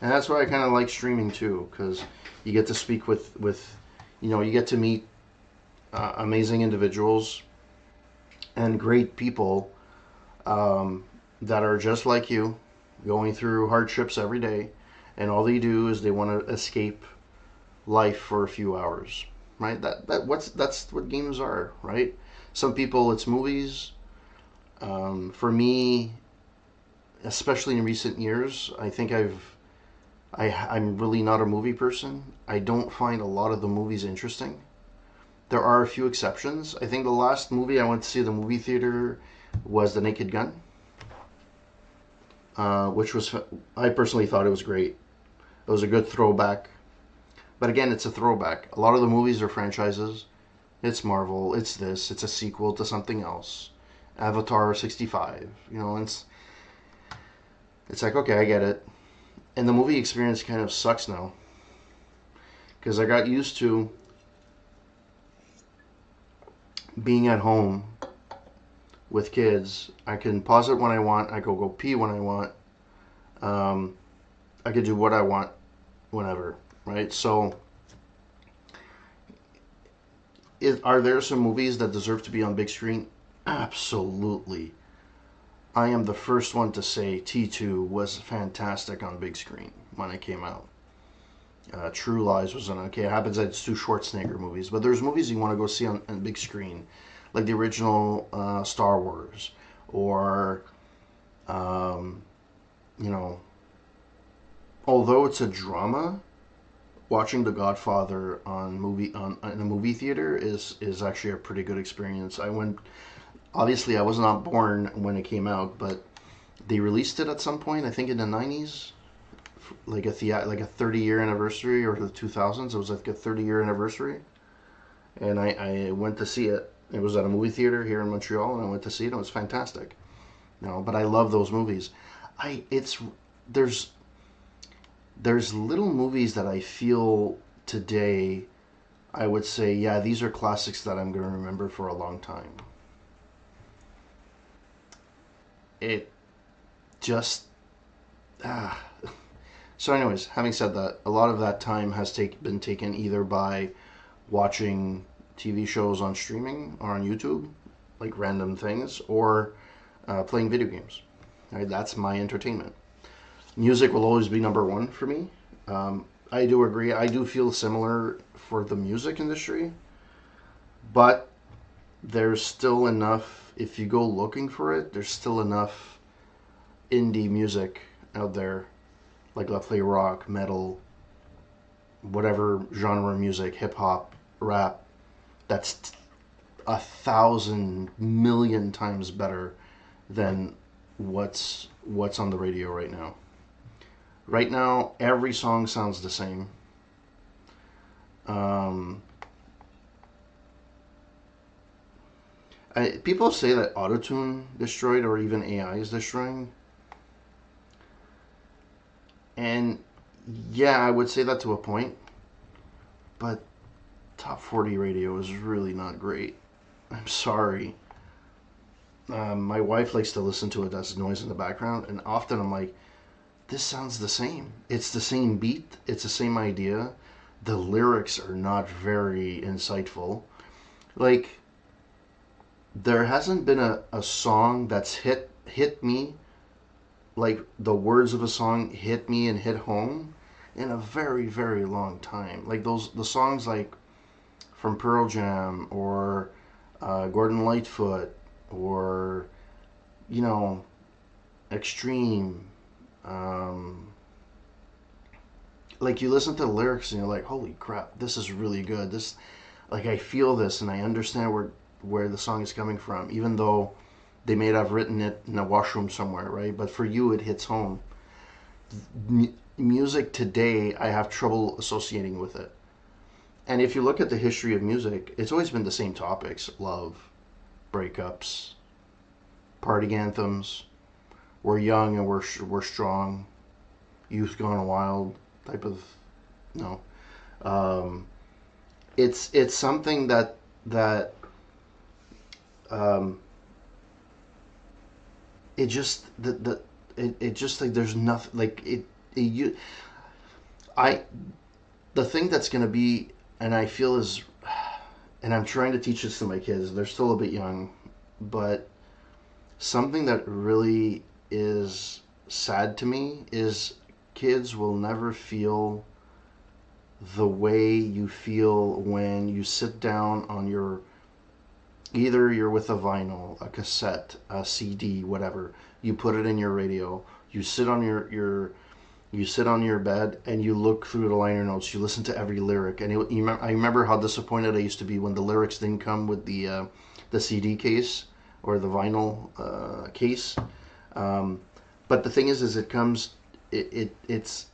And that's why I kind of like streaming too, because you get to speak with you get to meet amazing individuals and great people that are just like you, going through hardships every day, and all they do is they want to escape life for a few hours, right? That's what games are, right? Some people, it's movies. For me, especially in recent years, I think I'm really not a movie person. I don't find a lot of the movies interesting. There are a few exceptions. I think the last movie I went to see at the movie theater was The Naked Gun, which was, I personally thought it was great. It was a good throwback. But again, it's a throwback. A lot of the movies are franchises. It's Marvel, it's this, it's a sequel to something else. Avatar 65, it's like, okay, I get it. And the movie experience kind of sucks now, because I got used to being at home with kids, I can pause it when I want. I can go pee when I want. Um, I can do what I want whenever, right? So, are there some movies that deserve to be on big screen? Absolutely. I am the first one to say T2 was fantastic on big screen when it came out. True Lies was an okay. It happens that it's two Schwarzenegger movies, but there's movies you want to go see on big screen, like the original Star Wars, or um, you know, although it's a drama, watching The Godfather on in a movie theater is actually a pretty good experience. I went. Obviously, I was not born when it came out, but they released it at some point. I think in the '90s, like like a 30-year anniversary, or the 2000s. It was like a 30-year anniversary, and I went to see it. It was at a movie theater here in Montreal, and I went to see it. And it was fantastic. But I love those movies. I it's there's there's little movies that I feel today. I would say, yeah, these are classics that I'm going to remember for a long time. It just ah. So, anyways, having said that, a lot of that time has been taken either by watching TV shows on streaming or on YouTube, like random things, or playing video games. Right, that's my entertainment. Music will always be number one for me. I do agree. I do feel similar for the music industry, but there's still enough. If you go looking for it, there's still enough indie music out there, like let's play rock, metal, whatever genre of music, hip hop, rap. That's 1,000,000,000 times better than what's on the radio right now. Right now, every song sounds the same. Um, People say that autotune destroyed, or even AI is destroying. And yeah, I would say that to a point, but top 40 radio is really not great. I'm sorry. My wife likes to listen to it as noise in the background, and often I'm like, this sounds the same. It's the same beat, it's the same idea. The lyrics are not very insightful. Like, there hasn't been a song that's hit me, like the words of a song hit me and hit home in a very, very long time. Like the songs like from Pearl Jam, or Gordon Lightfoot, or you know, Extreme. Um, like you listen to the lyrics and you're like, holy crap, this is really good. This, like, I feel this and I understand where the song is coming from, even though they may have written it in a washroom somewhere, right? But for you, it hits home. Music today, I have trouble associating with it. And if you look at the history of music, it's always been the same topics: love, breakups, party anthems. We're young and we're strong. Youth gone wild type of no. Um, it's something that um, it just it just like there's nothing like it you I the thing that's gonna be, and I feel is, and I'm trying to teach this to my kids. They're still a bit young, but something that really is sad to me is kids will never feel the way you feel when you sit down on your, either you're with a vinyl, a cassette, a CD, whatever. You put it in your radio. You sit on you sit on your bed and you look through the liner notes. You listen to every lyric, and I remember how disappointed I used to be when the lyrics didn't come with the CD case or the vinyl case. Um, but the thing is it comes. It's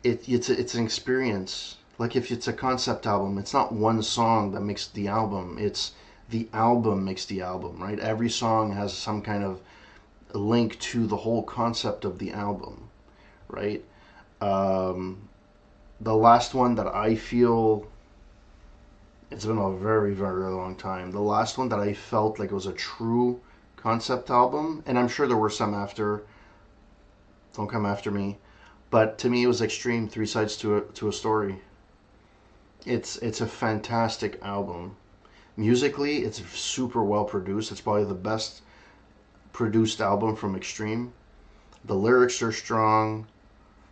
an experience. Like if it's a concept album, it's not one song that makes the album. It's the album makes the album, right? Every song has some kind of link to the whole concept of the album, right? Um, the last one that I feel It's been a very, very long time. The last one that I felt like it was a true concept album, and I'm sure there were some after. Don't come after me. But to me, it was Extreme, Three Sides to a Story. It's a fantastic album. Musically, it's super well produced. It's probably the best produced album from Extreme. The lyrics are strong.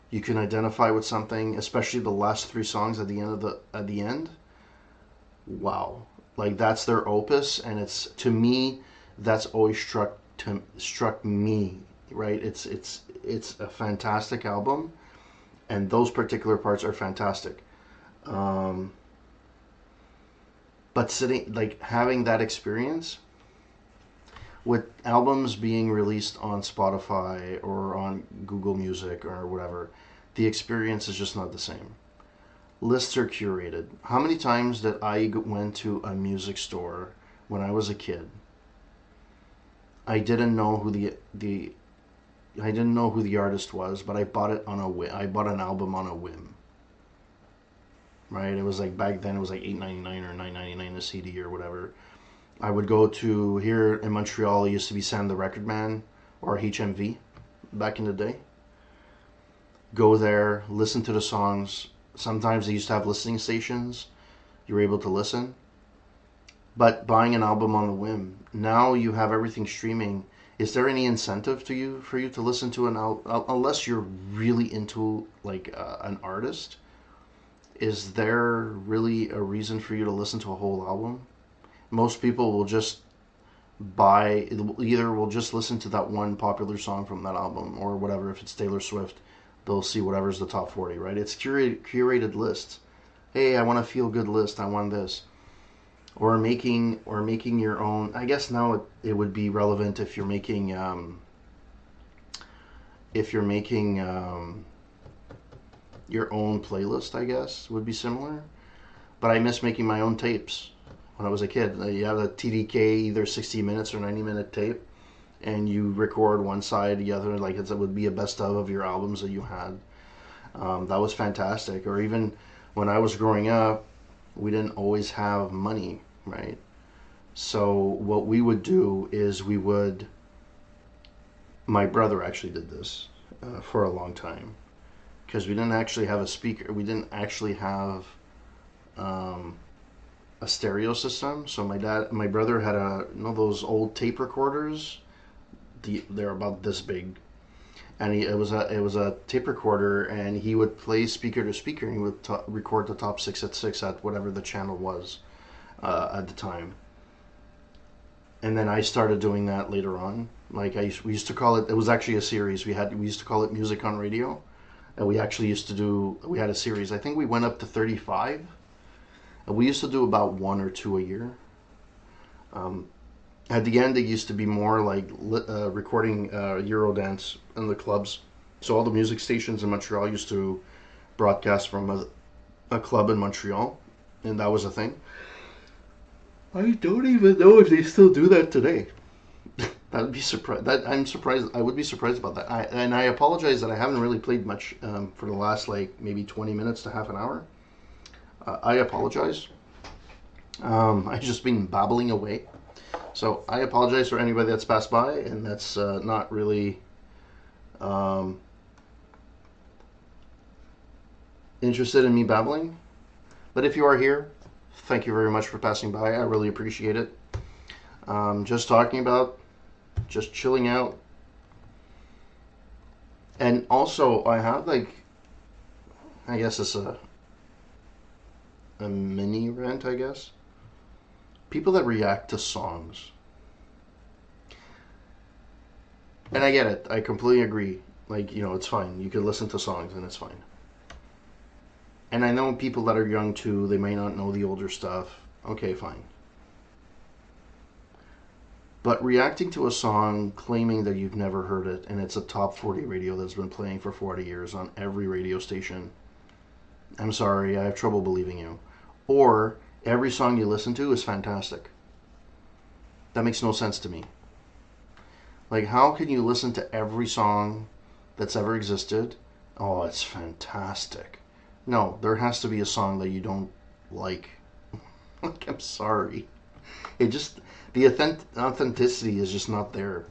You can identify with something, especially the last three songs at the end of the at the end. Wow, like that's their opus, and it's to me that's always struck me right. It's a fantastic album, and those particular parts are fantastic. Um, but sitting like having that experience with albums being released on Spotify or on Google Music or whatever, the experience is just not the same. Lists are curated. How many times did I went to a music store when I was a kid? I didn't know who the I didn't know who the artist was, but I bought it on a whim. I bought an album on a whim. Right? It was like back then it was like $8.99 or $9.99 a CD or whatever. I would go to here in Montreal. It used to be Sam the Record Man or HMV back in the day. Go there, listen to the songs. Sometimes they used to have listening stations. You were able to listen. But buying an album on a whim. Now you have everything streaming. Is there any incentive to you for you to listen to an album unless you're really into like an artist? Is there really a reason for you to listen to a whole album? Most people will just buy either will just listen to that one popular song from that album or whatever. If it's Taylor Swift, they'll see whatever's the top 40, right? It's curated lists. Hey, I want a feel good list. I want this. Or making your own. I guess now it would be relevant if you're making your own playlist. I guess would be similar. But I miss making my own tapes when I was a kid. You have a TDK, either 60 minutes or 90-minute tape, and you record one side, the other, like it would be a best of your albums that you had. That was fantastic. Or even when I was growing up, we didn't always have money, right? So what we would do is my brother actually did this for a long time because we didn't actually have a speaker. We didn't actually have um, a stereo system. So my brother had those old tape recorders. They're about this big, and it was a tape recorder, and he would play speaker to speaker, and he would record the top 6 at whatever the channel was at the time. And then I started doing that later on. Like we used to call it. It was actually a series. We used to call it Music on Radio, and we actually used to do. We had a series. I think we went up to 35. And we used to do about one or two a year. Um, at the end, it used to be more like recording Eurodance in the clubs. So all the music stations in Montreal used to broadcast from a club in Montreal, and that was a thing. I don't even know if they still do that today. That would be surprised. That I'm surprised. I would be surprised about that. I apologize that I haven't really played much for the last like maybe 20 minutes to half an hour. I apologize. I've just been babbling away. So I apologize for anybody that's passed by and that's not really um, interested in me babbling. But if you are here, thank you very much for passing by. I really appreciate it. Just talking about, just chilling out. And also, I have I guess it's a mini rant, I guess. People that react to songs. And I get it. I completely agree. It's fine. You can listen to songs and it's fine. And I know people that are young too, they may not know the older stuff. Okay, fine. But reacting to a song claiming that you've never heard it and it's a top 40 radio that's been playing for 40 years on every radio station, I'm sorry, I have trouble believing you. Or every song you listen to is fantastic. That makes no sense to me. Like, how can you listen to every song that's ever existed? Oh, it's fantastic. No, there has to be a song that you don't like. Like, I'm sorry. It just, the authenticity is just not there,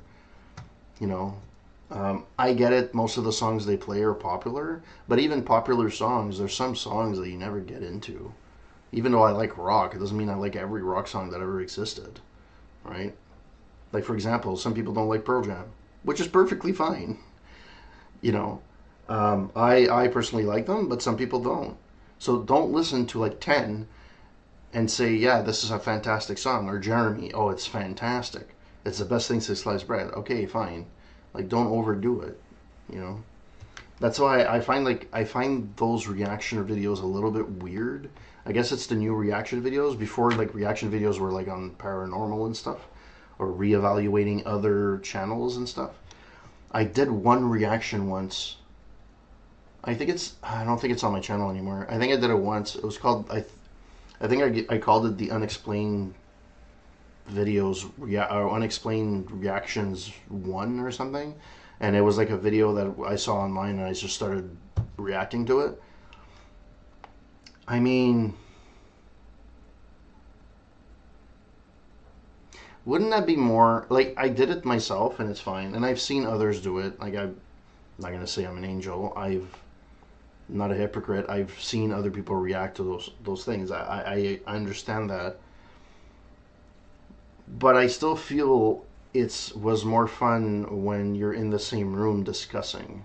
you know. I get it, most of the songs they play are popular, but even popular songs, there's some songs that you never get into. Even though I like rock, it doesn't mean I like every rock song that ever existed, right? Like, for example, some people don't like Pearl Jam, which is perfectly fine, you know. I personally like them, but some people don't. So don't listen to like 10 and say, yeah, this is a fantastic song. Or Jeremy, oh, it's fantastic. It's the best thing since sliced bread. Okay, fine. Like, don't overdo it, you know. That's why I find those reaction videos a little bit weird. I guess it's the new reaction videos. Before, like, reaction videos were like on paranormal and stuff, or reevaluating other channels and stuff. I did one reaction once. I don't think it's on my channel anymore. I think I did it once. It was called I think I called it the unexplained videos or unexplained reactions 1 or something, and it was like a video that I saw online and I just started reacting to it. I mean, wouldn't that be more like, I did it myself and it's fine, and I've seen others do it. Like, I'm not gonna say I'm an angel. I'm not a hypocrite. I've seen other people react to those things. I understand that, but I still feel it was more fun when you're in the same room discussing.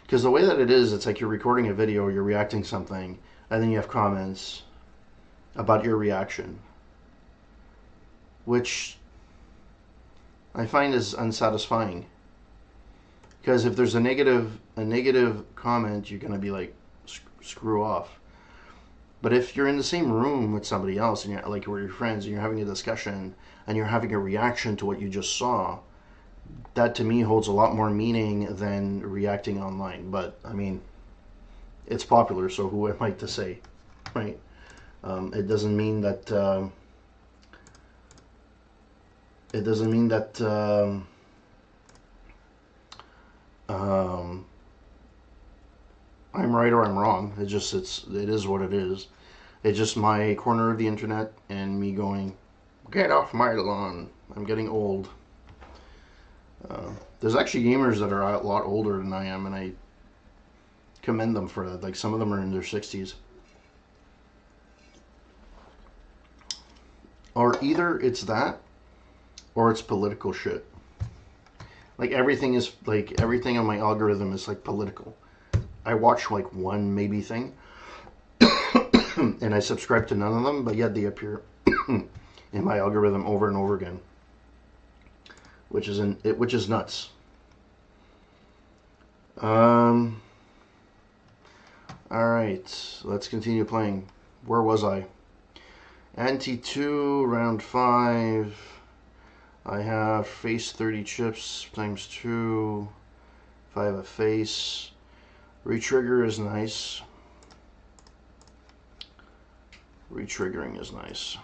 Because the way that it is, it's like you're recording a video, you're reacting something, and then you have comments about your reaction, which I find is unsatisfying. Because if there's a negative comment, you're gonna be like, screw off. But if you're in the same room with somebody else, and you're like, we're your friends, and you're having a discussion, and you're having a reaction to what you just saw, that to me holds a lot more meaning than reacting online. But I mean, it's popular, so who am I to say, right? It doesn't mean that. It doesn't mean that. I'm right or I'm wrong. It is what it is. It's just my corner of the internet and me going, get off my lawn. I'm getting old. There's actually gamers that are a lot older than I am, and I commend them for that. Like, some of them are in their 60s. Or either it's that, or it's political shit. Like, everything on my algorithm is like political. I watch like one maybe thing, and I subscribe to none of them, but yet they appear in my algorithm over and over again, which is nuts. All right, let's continue playing. Where was I? Ante 2, round 5. I have face 30 chips times 2. If I have a face, retrigger is nice. Retriggering is nice.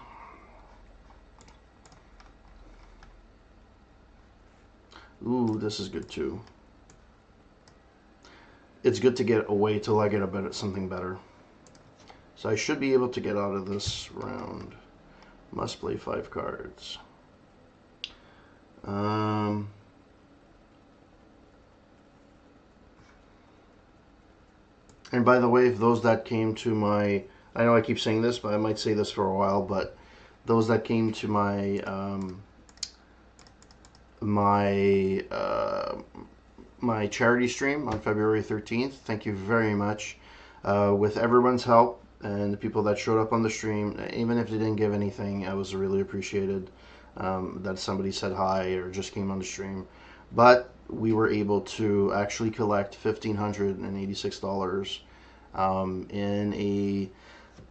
Ooh, this is good too. It's good to get away till I get a better, something better. So I should be able to get out of this round. Must play 5 cards. And by the way, if those that came to my, I know I keep saying this, but I might say this for a while, but those that came to my my charity stream on February 13th, thank you very much. With everyone's help and the people that showed up on the stream, even if they didn't give anything, I was really appreciated that somebody said hi or just came on the stream. But we were able to actually collect $1,586 in a...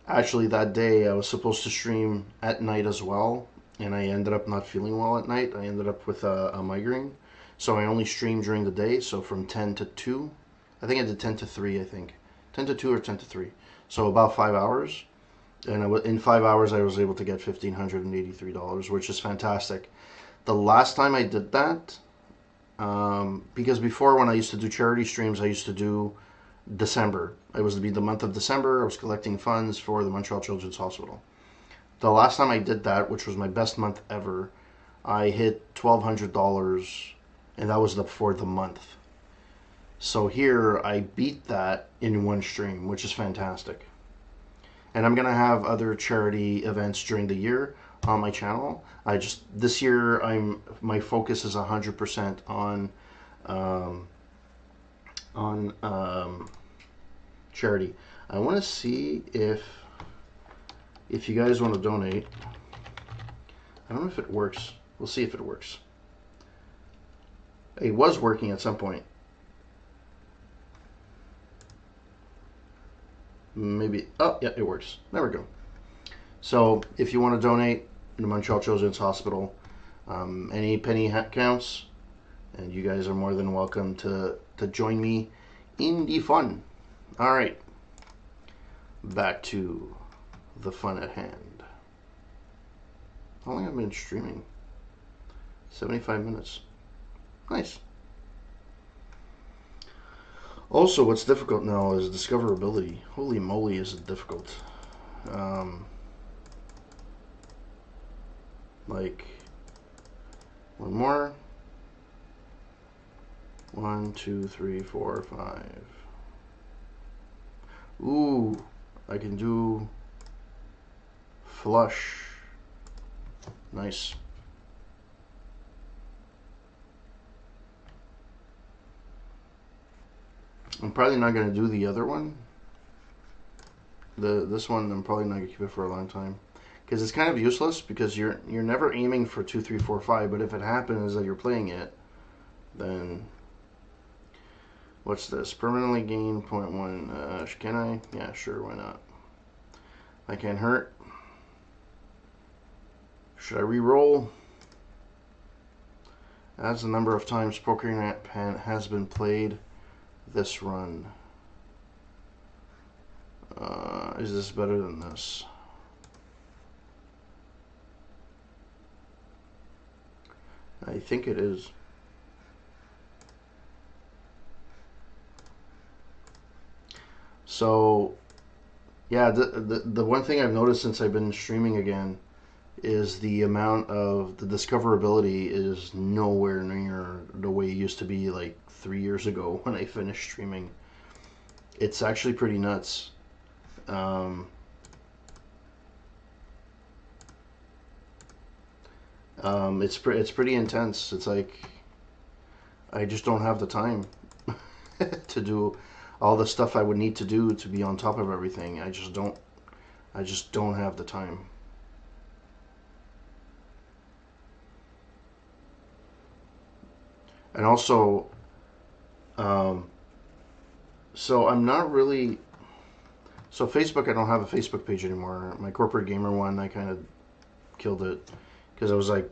Actually, that day I was supposed to stream at night as well, and I ended up not feeling well at night. I ended up with a migraine, so I only streamed during the day, so from 10 to 2. I think I did 10 to 3, I think. 10 to 2 or 10 to 3. So about 5 hours. And in 5 hours I was able to get $1,583, which is fantastic. The last time I did that, because before when I used to do charity streams, I used to do December. It was to be the month of December. I was collecting funds for the Montreal Children's Hospital. The last time I did that, which was my best month ever, I hit $1,200, and that was for the month. So here I beat that in one stream, which is fantastic. And I'm gonna have other charity events during the year on my channel. This year my focus is 100% um, on charity. I want to see if you guys want to donate. I don't know if it works. We'll see if it works. It was working at some point. Maybe. Oh, yeah, it works. There we go. So if you want to donate to the Montreal Children's Hospital, any penny counts, and you guys are more than welcome to join me in the fun. All right, back to the fun at hand. How long have I been streaming? 75 minutes. Nice. Also, what's difficult now is discoverability. Holy moly, is it difficult. Like, one more. 1, 2, 3, 4, 5. Ooh, I can do flush. Nice. I'm probably not going to do the other one. This one I'm probably not going to keep it for a long time, because it's kind of useless, because you're never aiming for 2, 3, 4, 5, but if it happens that you're playing it, then what's this? Permanently gain 0.1. Can I? Yeah, sure, why not? I can't hurt. Should I re-roll? As the number of times Poker Nat Pan has been played this run. Is this better than this? I think it is. So, yeah, the one thing I've noticed since I've been streaming again is the amount of the discoverability is nowhere near the way it used to be like 3 years ago when I finished streaming. It's actually pretty nuts. It's pretty intense. It's like I just don't have the time to do all the stuff I would need to do to be on top of everything. I just don't have the time. And also, so I'm not really. So Facebook, I don't have a Facebook page anymore. My corporate gamer one, I kind of killed it because I was like,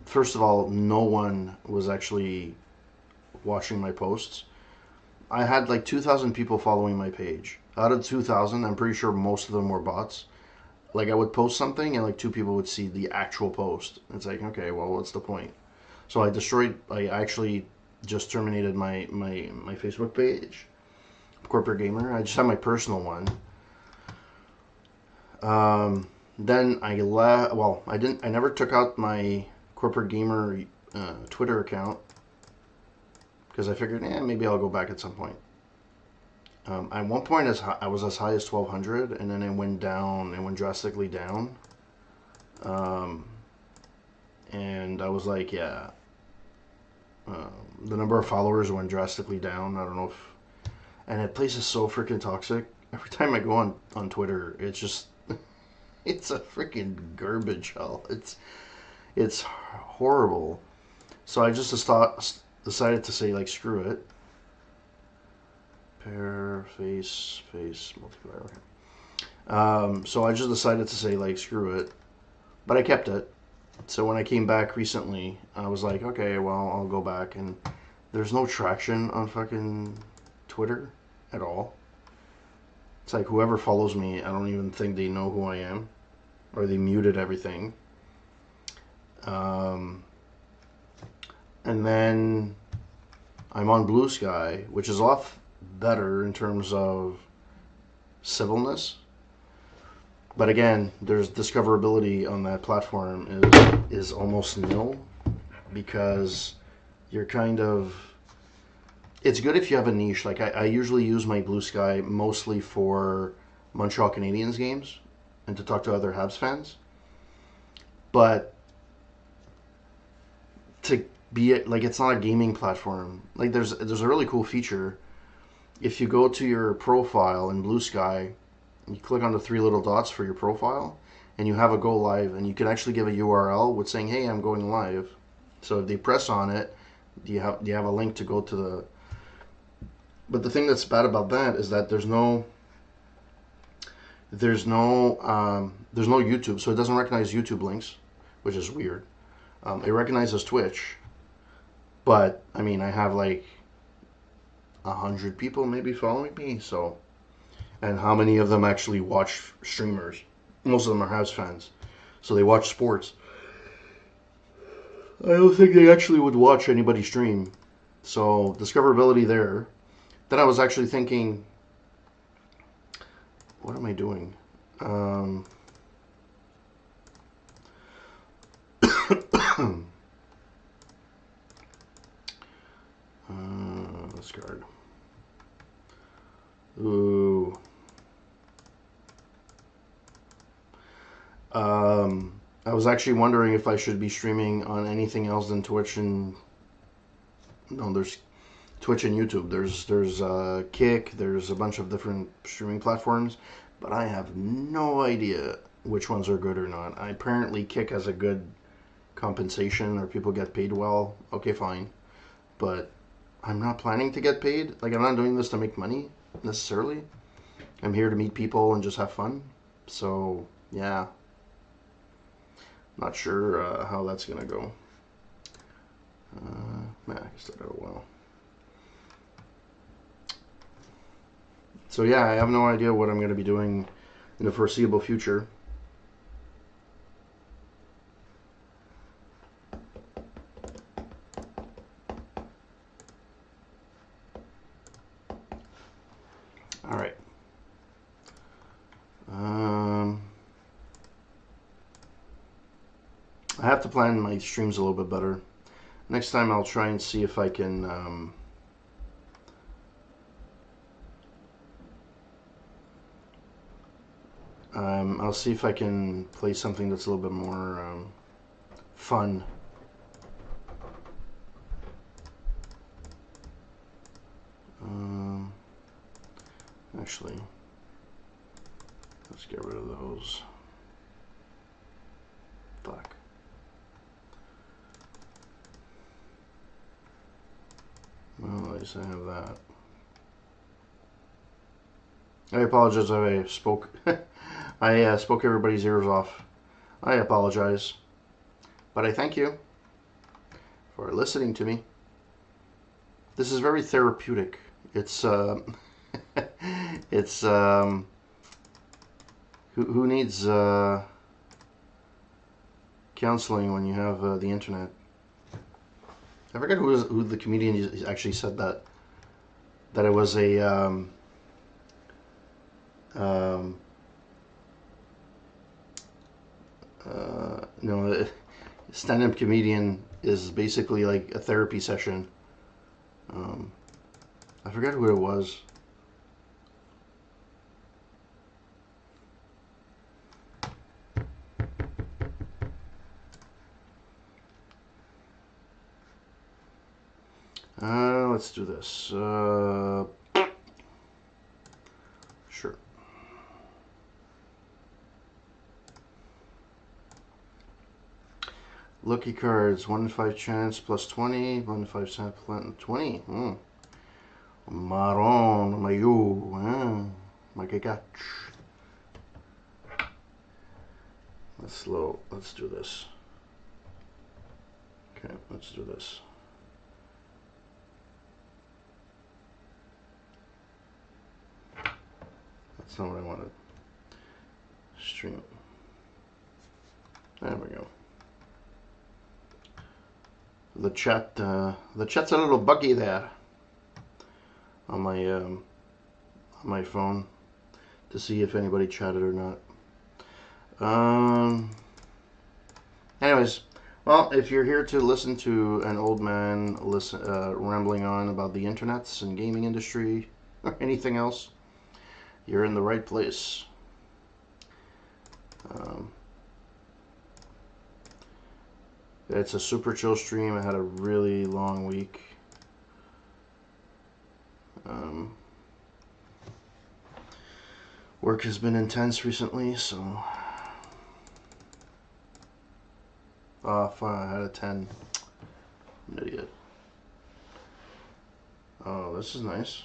first of all, no one was actually watching my posts. I had like 2,000 people following my page. Out of 2,000, I'm pretty sure most of them were bots. Like I would post something and like 2 people would see the actual post. It's like, okay, well, what's the point? So I actually just terminated my Facebook page, Corporate Gamer. I just have my personal one. Then I never took out my Corporate Gamer Twitter account, because I figured, maybe I'll go back at some point. At one point, I was as high as 1,200, and then it went down. It went drastically down. And I was like, yeah. The number of followers went drastically down. I don't know if... And that place is so freaking toxic. Every time I go on Twitter, it's just... it's a freaking garbage hell. It's horrible. So I just decided to say, like, screw it. Pair, face, multiplier. Okay. So I just decided to say, like, screw it. But I kept it. So when I came back recently, I was like, okay, well, I'll go back. And there's no traction on fucking Twitter at all. It's like whoever follows me, I don't even think they know who I am. Or they muted everything. And then I'm on Blue Sky, which is off better in terms of civilness. But again, there's discoverability on that platform is almost nil because you're kind of, it's good if you have a niche. Like I usually use my Blue Sky mostly for Montreal Canadiens games and to talk to other Habs fans. But to be it, like, it's not a gaming platform. Like there's a really cool feature. If you go to your profile in Blue Sky, you click on the three little dots for your profile, and you have a go live, and you can actually give a URL with saying, "Hey, I'm going live." So if they press on it, you have a link to go to the. But the thing that's bad about that is that there's no YouTube, so it doesn't recognize YouTube links, which is weird. It recognizes Twitch, but I mean, I have like 100 people maybe following me, so, and how many of them actually watch streamers? Most of them are Habs fans, so they watch sports. I don't think they actually would watch anybody stream, so discoverability there. Then I was actually thinking, what am I doing? This card. Ooh. I was actually wondering if I should be streaming on anything else than Twitch and no, there's Twitch and YouTube. There's Kick. There's a bunch of different streaming platforms, but I have no idea which ones are good or not. Apparently Kick has a good compensation, or people get paid well. Okay, fine, but I'm not planning to get paid. Like, I'm not doing this to make money necessarily. I'm here to meet people and just have fun. So yeah, not sure how that's gonna go. Man, I guess that out a while. So yeah, I have no idea what I'm going to be doing in the foreseeable future. All right. I have to plan my streams a little bit better. Next time I'll try and see if I can I'll see if I can play something that's a little bit more fun. Actually, let's get rid of those. Fuck. Well, at least I have that. I apologize if I spoke. I spoke everybody's ears off. I apologize, but I thank you for listening to me. This is very therapeutic. It's it's who needs counseling when you have the internet? I forget who the comedian actually said that it was a no, stand-up comedian is basically like a therapy session. I forget who it was. Let's do this. Sure. Lucky cards, 1 in 5 chance, plus 20, 1 in 5 chance, plus 20. Marron, maillot, magagach. Let's do this. Okay, let's do this. That's not what I wanted. Stream. There we go. The chat's a little buggy there. on my phone to see if anybody chatted or not. Anyways, well, if you're here to listen to an old man rambling on about the internets and gaming industry or anything else, you're in the right place. It's a super chill stream. I had a really long week. Work has been intense recently, so 5 out of 10. I'm an idiot. Oh, this is nice.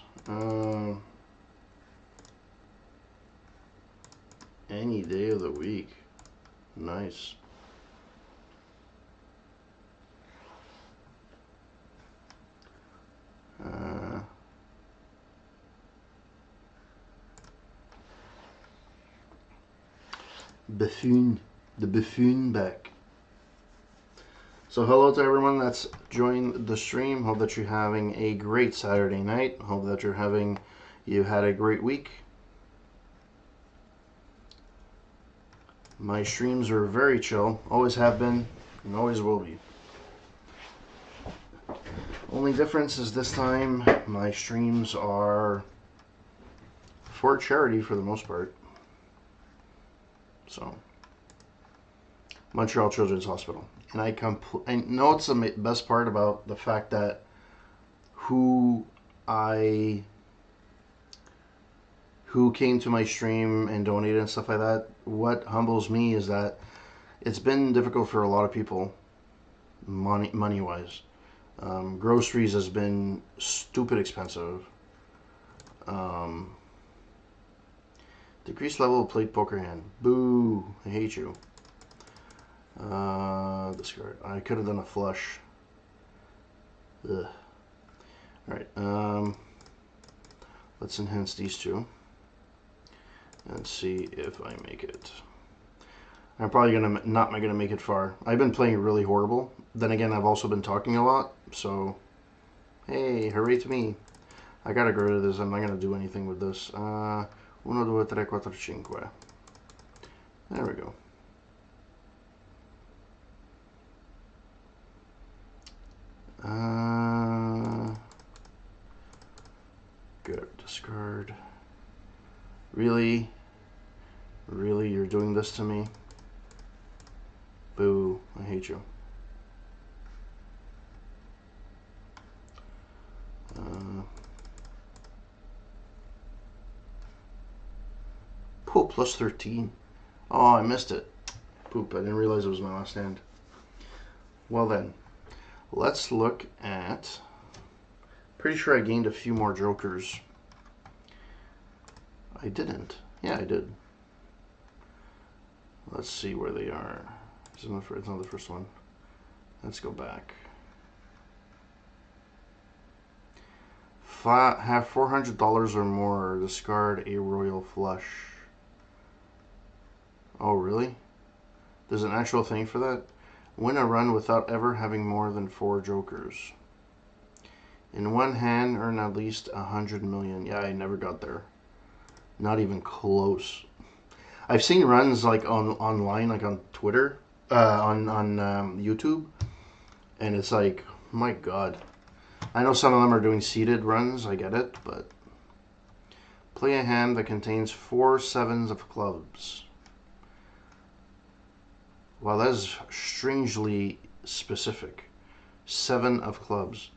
Any day of the week. Nice. Buffoon. The buffoon back. So hello to everyone that's joined the stream. Hope that you're having a great Saturday night. Hope that you had a great week. My streams are very chill. Always have been and always will be. Only difference is this time my streams are for charity for the most part. So, Montreal Children's Hospital. And I know it's the best part about the fact that who came to my stream and donated and stuff like that. What humbles me is that it's been difficult for a lot of people, money wise. Groceries has been stupid expensive. Decreased level of played poker hand. Boo! I hate you. Discard. I could have done a flush. Ugh. Alright, let's enhance these two. And see if I make it. I'm probably not gonna make it far. I've been playing really horrible. Then again, I've also been talking a lot. So, hey, hooray to me. I gotta get rid of this. I'm not gonna do anything with this. 1, 2, 3, 4, 5. There we go. Good. Discard. Really? Really? You're doing this to me? Boo. I hate you. Poop, plus 13. Oh, I missed it. Poop, I didn't realize it was my last hand. Well then, let's look at... Pretty sure I gained a few more jokers. I didn't. Yeah, I did. Let's see where they are. It's not the first one. Let's go back. Have $400 or more. Discard a royal flush. Oh, really? There's an actual thing for that? Win a run without ever having more than 4 jokers. In one hand, earn at least 100 million. Yeah, I never got there. Not even close. I've seen runs like online, like on Twitter, on YouTube, and it's like, my God. I know some of them are doing seeded runs. I get it, but play a hand that contains 4 sevens of clubs. Well, that is strangely specific. 7 of clubs.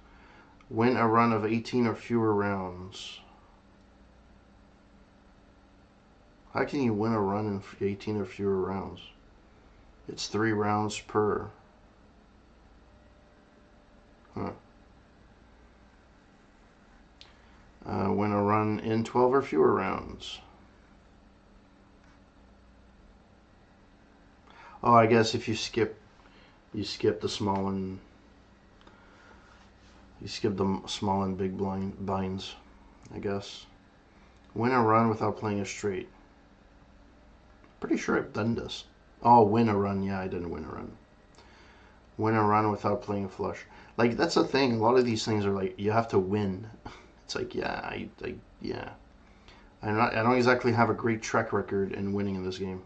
Win a run of 18 or fewer rounds. How can you win a run in 18 or fewer rounds? It's 3 rounds per. Huh. Win a run in 12 or fewer rounds. Oh, I guess if you skip the small and small and big binds, I guess. Win a run without playing a straight. Pretty sure I've done this. Oh, win a run. Yeah, I didn't win a run. Win a run without playing a flush. Like, that's the thing. A lot of these things are like, you have to win. It's like, yeah, yeah. I don't exactly have a great track record in winning in this game.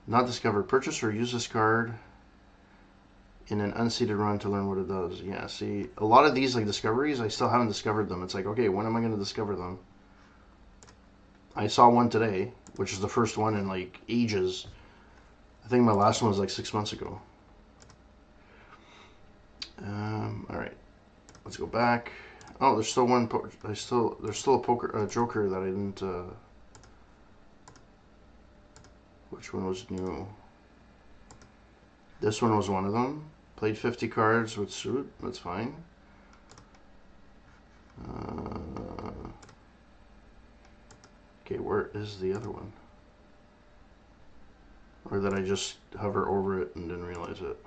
Not discovered. Purchase or use this card in an unseeded run to learn what it does. Yeah, see, a lot of these like discoveries, I still haven't discovered them. It's like, okay, when am I going to discover them? I saw one today, which is the first one in like ages. I think my last one was like 6 months ago. All right, let's go back. Oh, there's still one. There's still a Joker that I didn't. Which one was new? This one was one of them. Played 50 cards with suit. That's fine. Okay, where is the other one? Or did I just hover over it and didn't realize it?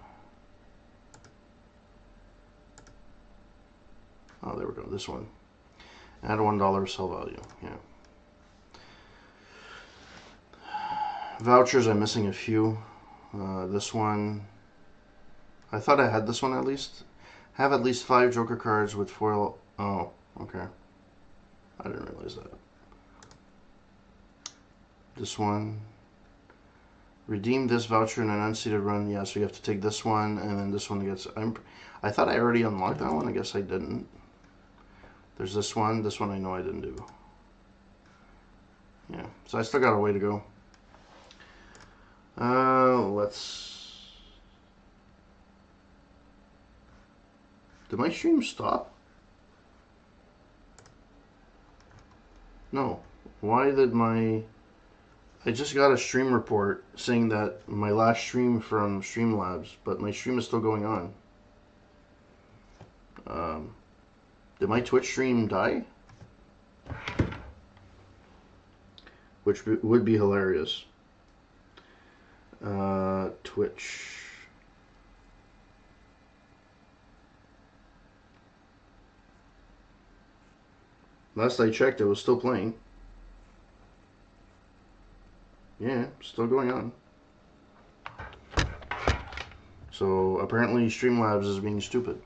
Oh, there we go. This one. Add $1 sell value. Yeah. Vouchers, I'm missing a few. This one. I thought I had this one at least. Have at least 5 Joker cards with foil. Oh, okay. I didn't realize that. This one. Redeem this voucher in an unseeded run. Yeah, so you have to take this one, and then this one gets... I thought I already unlocked that one. I guess I didn't. There's this one. This one I know I didn't do. Yeah, so I still got a way to go. Let's... Did my stream stop? No. Why did my... I just got a stream report saying that my last stream from Streamlabs, but my stream is still going on. Did my Twitch stream die? Which would be hilarious. Twitch. Last I checked, it was still playing. Yeah, still going on. So apparently Streamlabs is being stupid.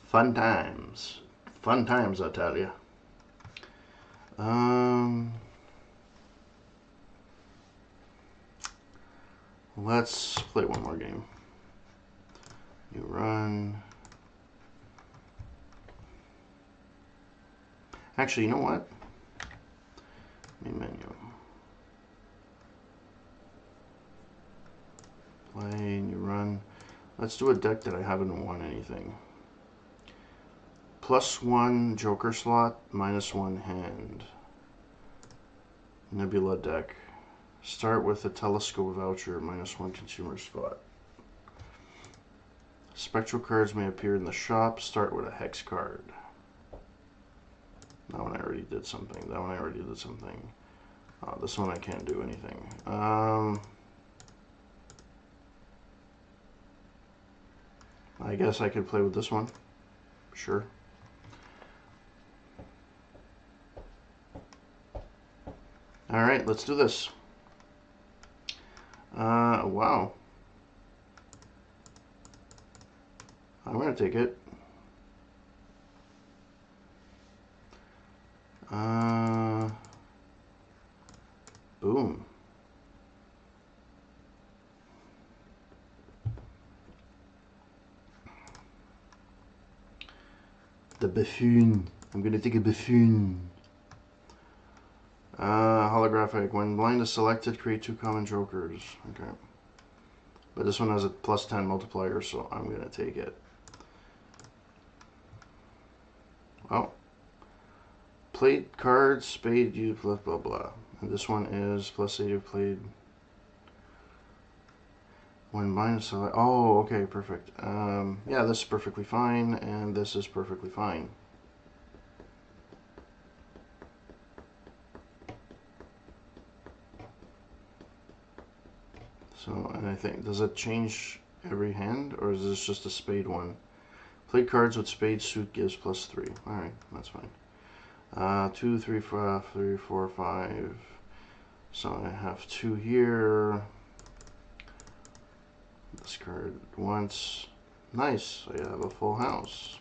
Fun times. Fun times, I tell you. Let's play one more game. You run. Actually, you know what? Main menu. Play and you run. Let's do a deck that I haven't won anything. +1 Joker slot, -1 hand. Nebula deck. Start with a telescope voucher, -1 consumer spot. Spectral cards may appear in the shop. Start with a hex card. That one I already did something. That one I already did something. This one I can't do anything. I guess I could play with this one. Sure. Alright, let's do this. Wow. I'm gonna take it. Boom. The buffoon. I'm gonna take a buffoon. Holographic. When blind is selected, create 2 common jokers. Okay. But this one has a +10 multiplier, so I'm gonna take it. Oh. Played cards, spade, you blah blah blah. And this one is +8 played. When blind is selected. Oh, okay, perfect. Yeah, this is perfectly fine, and this is perfectly fine. So, and I think, does it change every hand, or is this just a spade one? Play cards with spade suit gives +3. Alright, that's fine. 2, 3, 4, 3, 4, 5. So I have 2 here. Discard once. Nice, I have a full house.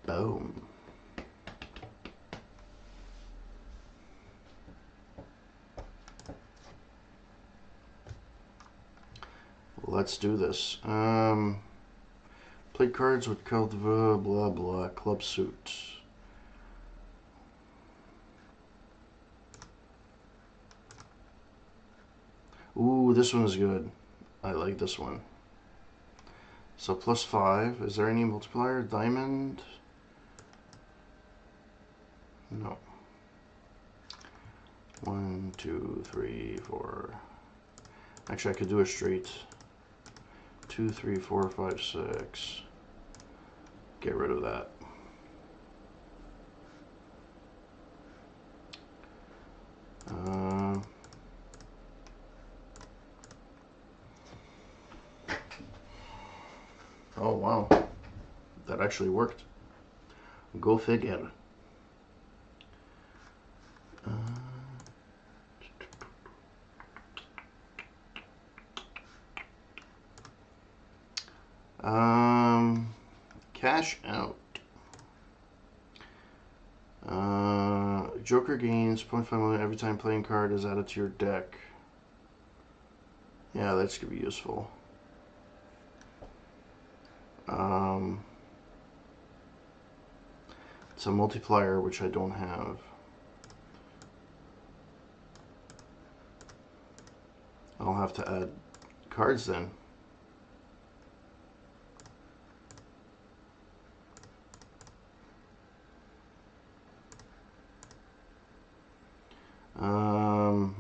Boom. Let's do this. Play cards with blah blah blah club suit. Ooh, this one's good. I like this one. So +5. Is there any multiplier? Diamond? No. 1, 2, 3, 4. Actually, I could do a straight. 2, 3, 4, 5, 6. Get rid of that. Oh wow, that actually worked. Go figure. Cash out. Joker gains 0.5 million every time playing card is added to your deck. Yeah, that's gonna be useful. It's a multiplier, which I don't have. I'll have to add cards then.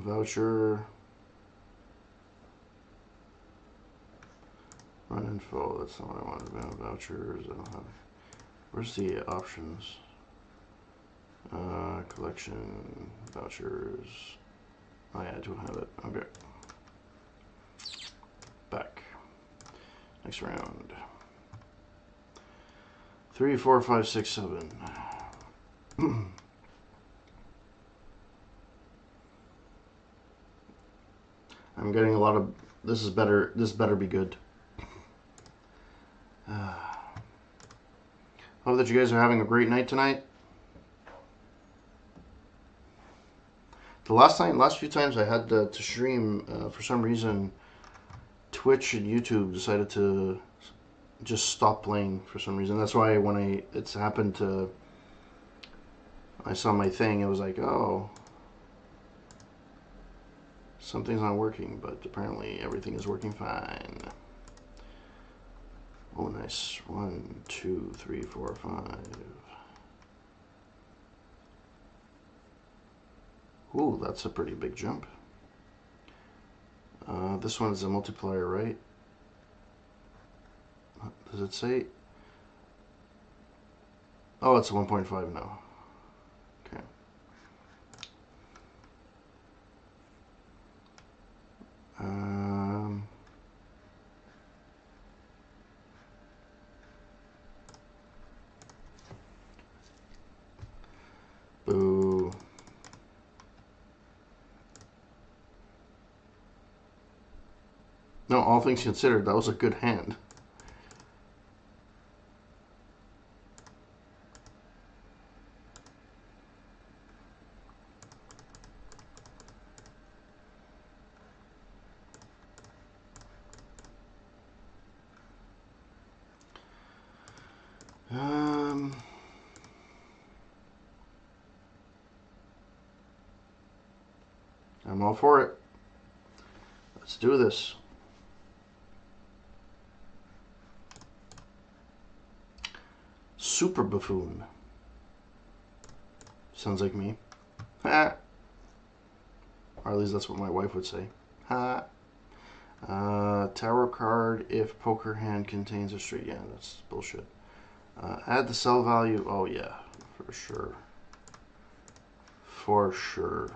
Voucher. Run info, that's not what I wanted. Vouchers, I don't have. Where's the options? Collection, vouchers. Oh yeah, I don't have it. Okay. Back. Next round. 3, 4, 5, 6, 7. I'm getting a lot of. This is better. This better be good. Hope that you guys are having a great night tonight. The last few times I had to stream, for some reason, Twitch and YouTube decided to just stop playing for some reason. That's why when it's happened to, I saw my thing, it was like, oh, something's not working, but apparently everything is working fine. Oh, nice. 1, 2, 3, 4, 5. Ooh, that's a pretty big jump. This one is a multiplier, right? Does it say? Oh, it's a 1.5 now. Okay. Boo. No, all things considered, that was a good hand. I'm all for it. Let's do this. Super buffoon. Sounds like me. Ha! Or at least that's what my wife would say. Ha! Tarot card if poker hand contains a straight. Yeah, that's bullshit. Add the sell value. Oh yeah, for sure. For sure.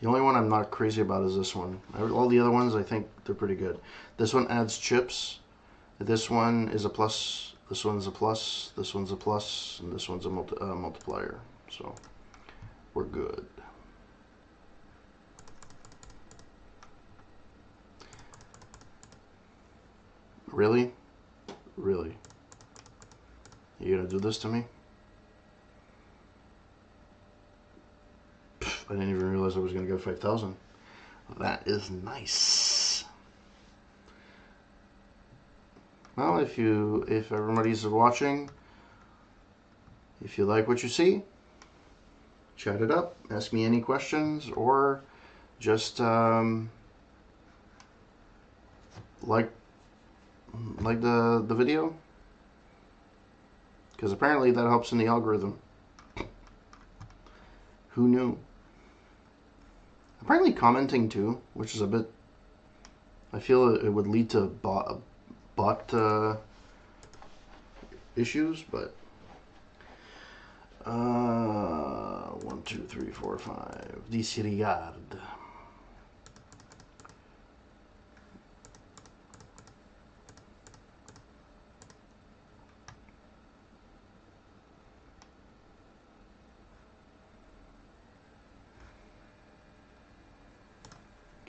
The only one I'm not crazy about is this one. All the other ones, I think they're pretty good. This one adds chips. This one is a plus. This one's a plus. This one's a plus. And this one's a multiplier. So we're good. Really? Really? You gonna do this to me? Pff, I didn't even realize I was gonna get 5,000. That is nice. Well, if everybody's watching, if you like what you see, chat it up, ask me any questions, or just like the video, because apparently that helps in the algorithm. Who knew? Apparently commenting too, which is a bit. I feel it would lead to bot issues, but 1, 2, 3, 4, 5. Disregard.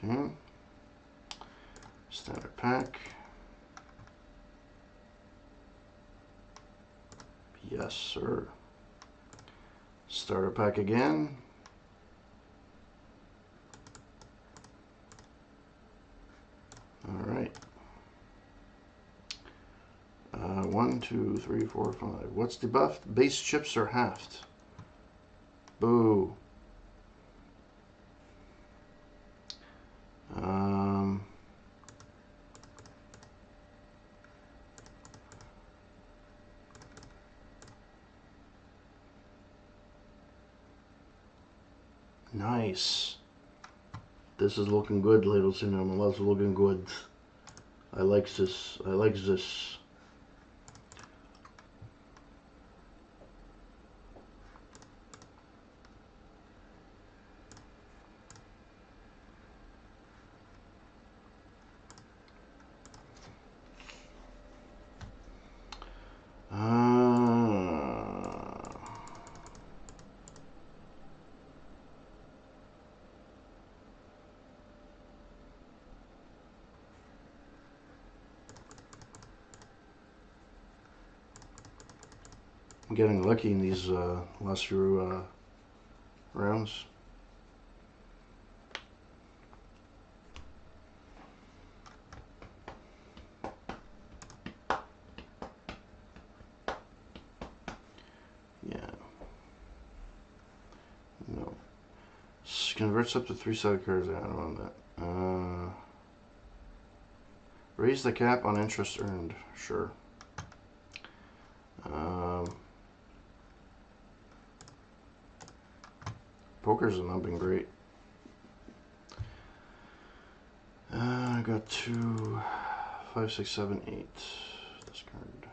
Okay. Standard pack. Yes, sir. Starter pack again. All right. 1, 2, 3, 4, 5. What's debuffed? Base chips are halved. Boo. Nice. This is looking good, ladies and gentlemen. That's looking good. I like this. I like this. I'm getting lucky in these last few rounds. Yeah. No. Converts up to 3-sided cards. I don't want that. Raise the cap on interest earned. Sure. Poker's not been great. I got 2, 5, 6, 7, 8. This card.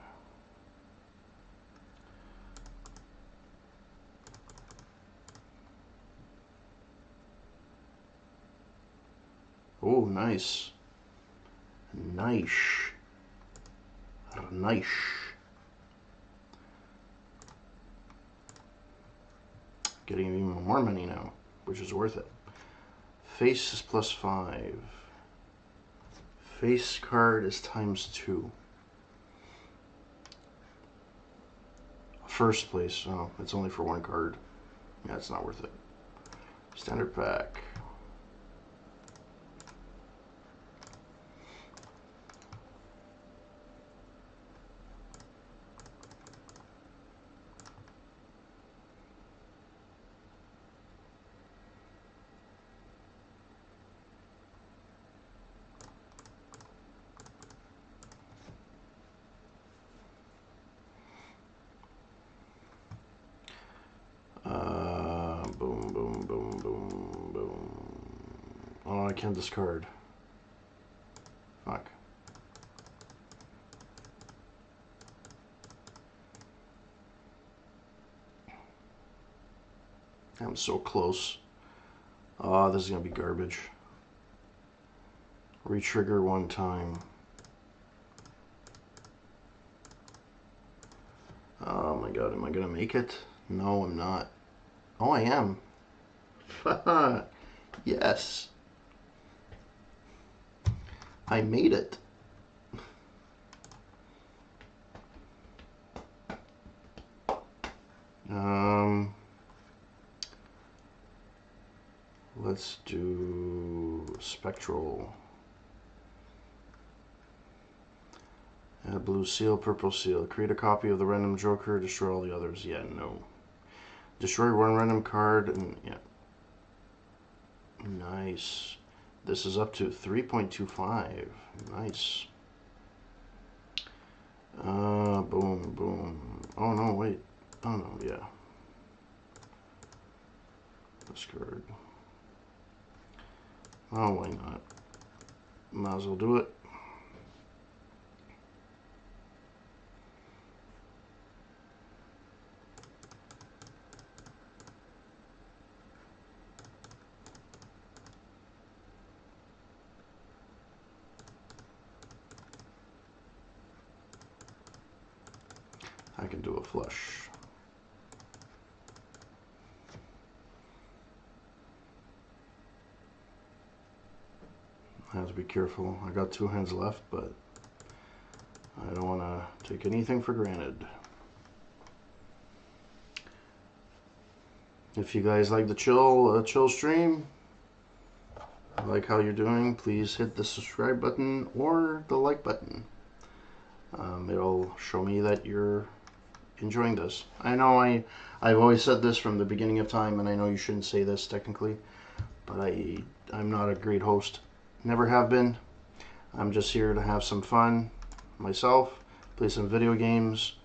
Oh, nice. Nice. Nice. Getting even more money now, which is worth it. Face is +5. Face card is ×2. First place. Oh, it's only for one card. Yeah, it's not worth it. Standard pack. Boom, boom, boom, boom, boom. Oh, I can't discard. Fuck. I'm so close. Oh, this is gonna be garbage. Retrigger one time. Oh my god, am I gonna make it? No, I'm not. Oh, I am. Yes. I made it. Let's do spectral. Add blue seal, purple seal. Create a copy of the random joker, destroy all the others. Yeah, no. Destroy one random card, and yeah. Nice. This is up to 3.25. Nice. Boom, boom. Oh no, wait. Oh no, yeah. Discard. Oh, why not? Might as well do it. I can do a flush. I have to be careful. I got 2 hands left, but I don't want to take anything for granted. If you guys like the chill stream, like how you're doing, please hit the subscribe button or the like button. It'll show me that you're enjoying this. I know I've always said this from the beginning of time, and I know you shouldn't say this technically, but I'm not a great host. Never have been. I'm just here to have some fun myself, play some video games,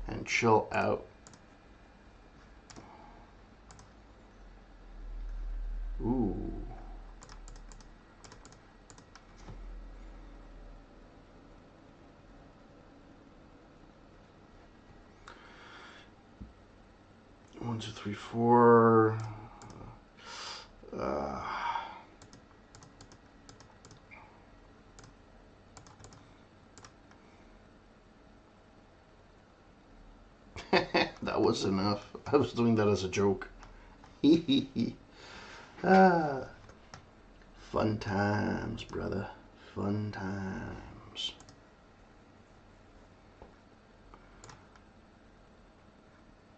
and chill out. Ooh. One, two, three, four. That was enough. I was doing that as a joke. Ah, fun times, brother. Fun times.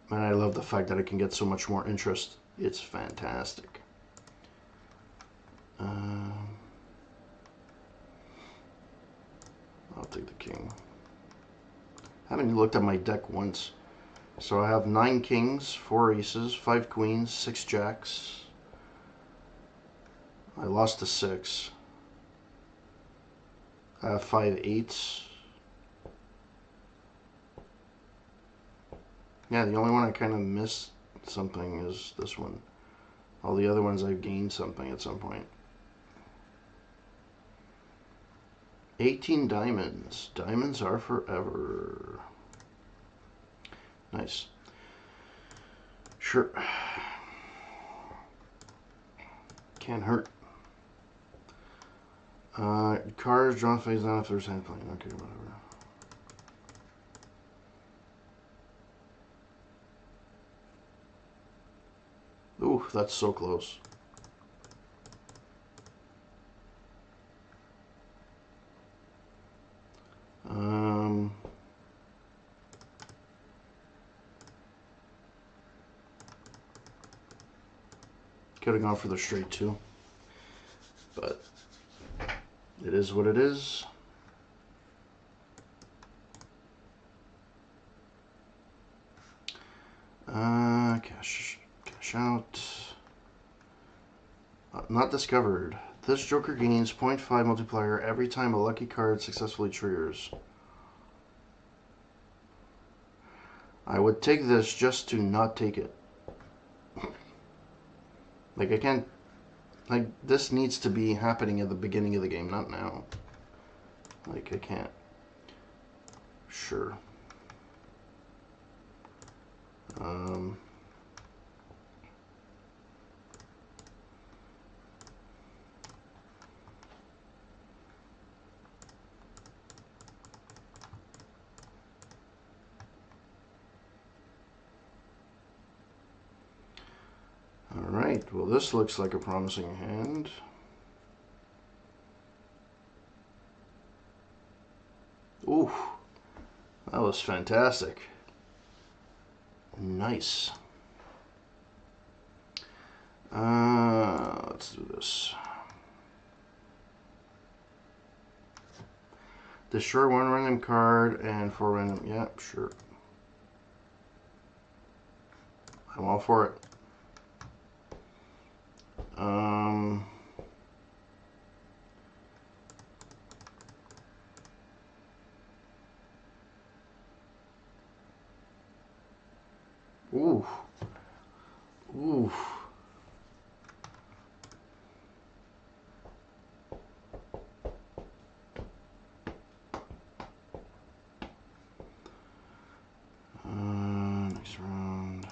And I love the fact that I can get so much more interest. It's fantastic. I'll take the king. I haven't looked at my deck once. So I have 9 kings, 4 aces, 5 queens, 6 jacks. I lost to 6. I have 5 eights. Yeah, the only one I kind of missed something is this one. All the other ones I've gained something at some point. 18 diamonds. Diamonds are forever. Nice. Sure. Can't hurt. Cards drawn face down if there's hand playing. Okay, whatever. Ooh, that's so close. Could have gone for the straight too, but it is what it is. Cash out. Not discovered. This joker gains 0.5 multiplier every time a lucky card successfully triggers. I would take this just to not take it. Like, I can't... Like, this needs to be happening at the beginning of the game, not now. Like, I can't. Sure. Alright, well this looks like a promising hand. Ooh, that was fantastic. Nice. Let's do this. Destroy one random card and 4 random. Yeah, sure. I'm all for it. Ooh. Ooh. Next round.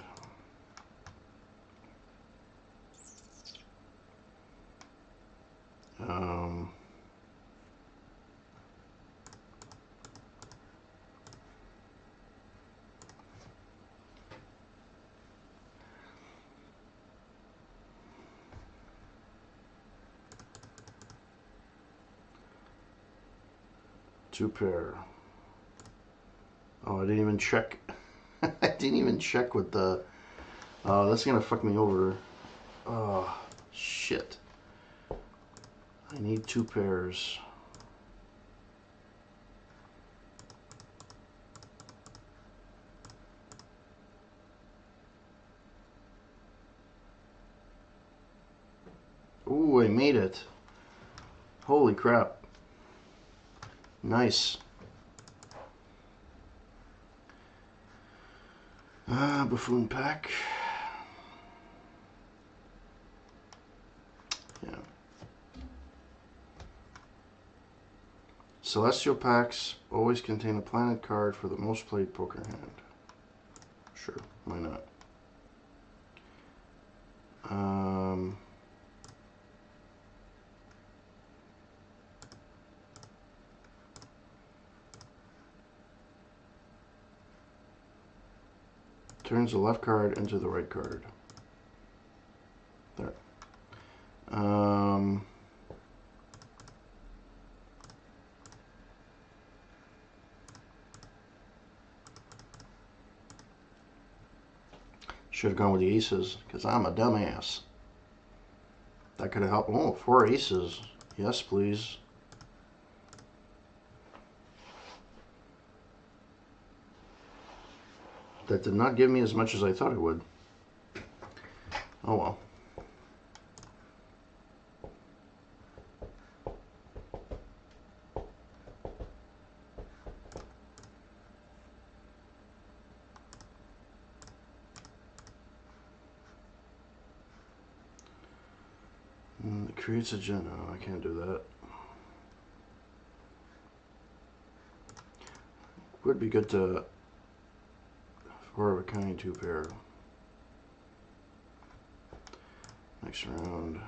Two pair. Oh, I didn't even check. I didn't even check with the... Oh, that's gonna fuck me over. Oh, shit. I need 2 pairs. Ooh, I made it. Holy crap. Nice. Buffoon pack. Yeah. Celestial packs always contain a planet card for the most played poker hand. Sure, why not? Turns the left card into the right card. There. Should have gone with the aces, because I'm a dumbass. That could have helped. Oh, 4 aces. Yes, please. That did not give me as much as I thought it would. Oh well. It creates a gen. No, I can't do that. Would be good to 4 of a kind 2 pair. Next round.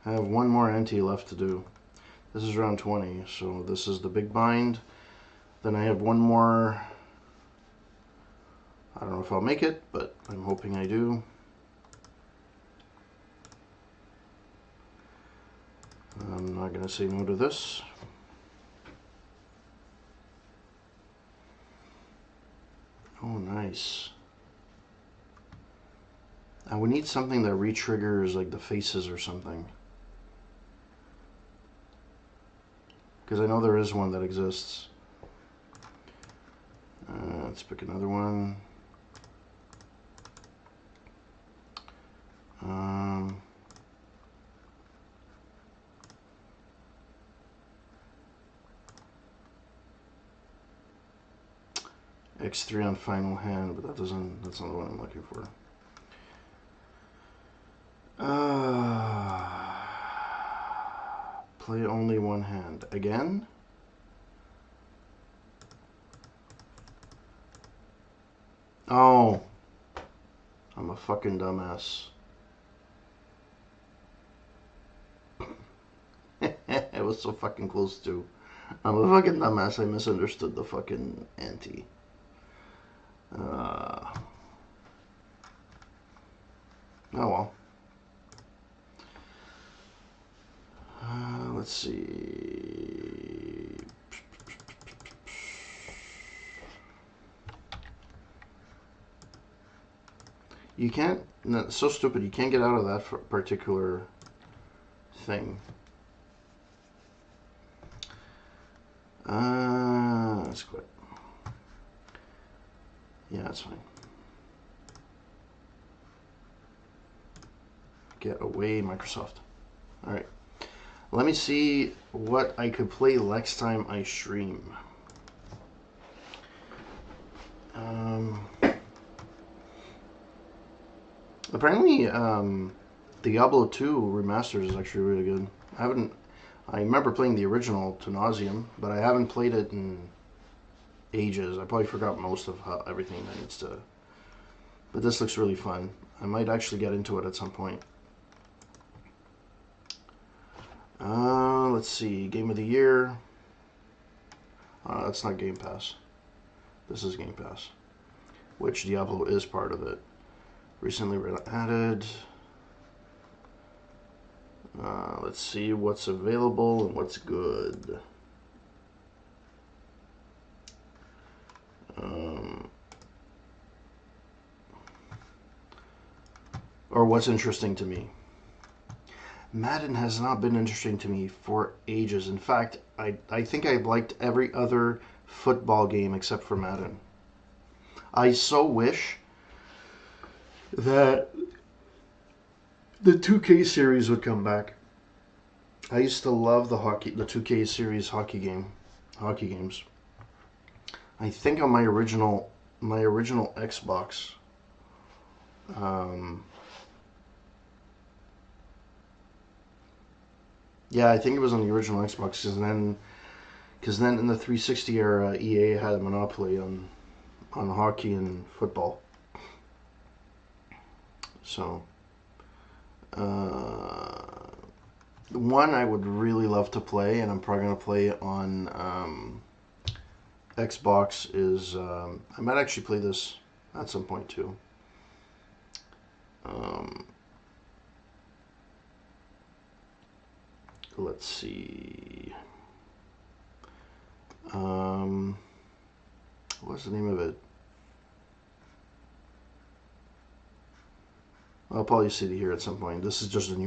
I have 1 more ante left to do. This is round 20, so this is the big bind. Then I have 1 more. I don't know if I'll make it, but I'm hoping I do. I'm not going to say no to this. Oh, nice. Now we need something that re-triggers like the faces or something. Because I know there is one that exists. Let's pick another one. X3 on final hand, but that's not the one I'm looking for. Play only 1 hand. Again? Oh. I'm a fucking dumbass. It was so fucking close to. I'm a fucking dumbass. I misunderstood the fucking ante. Oh well. Let's see. You can't. No, it's so stupid. You can't get out of that particular thing. Let's quit. Yeah, that's fine. Get away, Microsoft. All right. Let me see what I could play next time I stream. Apparently, Diablo 2 Remastered is actually really good. I remember playing the original to nauseam, but I haven't played it in ages. I probably forgot most of everything that needs to. But this looks really fun. I might actually get into it at some point. Let's see. Game of the Year. That's not Game Pass. This is Game Pass, which Diablo is part of it. Recently added. Let's see what's available and what's good. Or what's interesting to me. Madden has not been interesting to me for ages. In fact, I think I've liked every other football game except for Madden. I so wish that the 2K series would come back. I used to love the 2K series hockey games. I think on my original Xbox, yeah, I think it was on the original Xbox, because then in the 360 era, EA had a monopoly on hockey and football. So, one I would really love to play, and I'm probably gonna play it on Xbox. Is I might actually play this at some point too. Let's see. What's the name of it? I'll probably see it here at some point. This is just the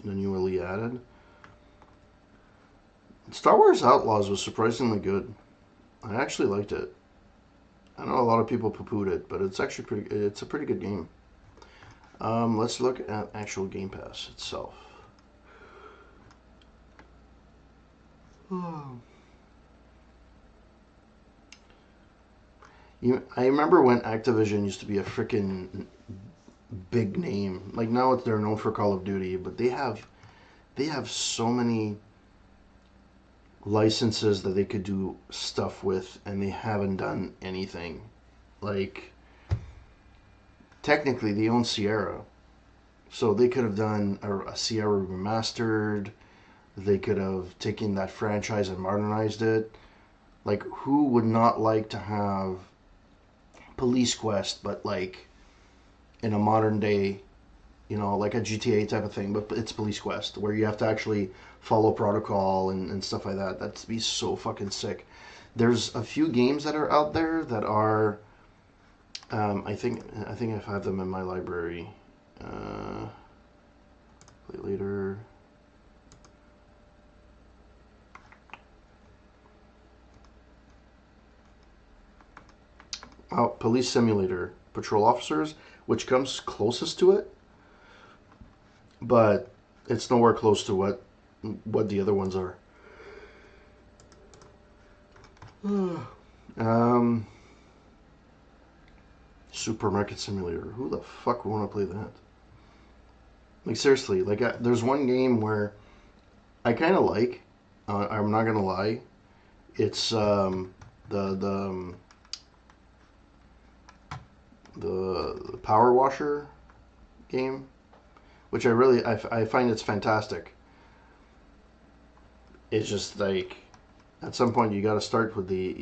newly added. Star Wars Outlaws was surprisingly good. I actually liked it. I know a lot of people poo-pooed it, but it's actually it's a pretty good game. Let's look at actual Game Pass itself. I remember when Activision used to be a freaking big name. Like now they're known for Call of Duty, but they have so many licenses that they could do stuff with, and they haven't done anything. Like technically they own Sierra, so they could have done a Sierra remastered. They could have taken that franchise and modernized it. Like, who would not like to have Police Quest, but like in a modern day, like a GTA type of thing, but it's Police Quest, where you have to actually follow protocol and stuff like that. That'd be so fucking sick. There's a few games that are out there that are, I think I have them in my library. Play later. Oh, Police Simulator Patrol Officers, which comes closest to it, but it's nowhere close to what the other ones are. Supermarket Simulator. Who the fuck would want to play that? Like seriously, like there's one game where I kind of like. I'm not gonna lie. It's the Power Washer game, which I find it's fantastic. It's just like at some point you got to stop with the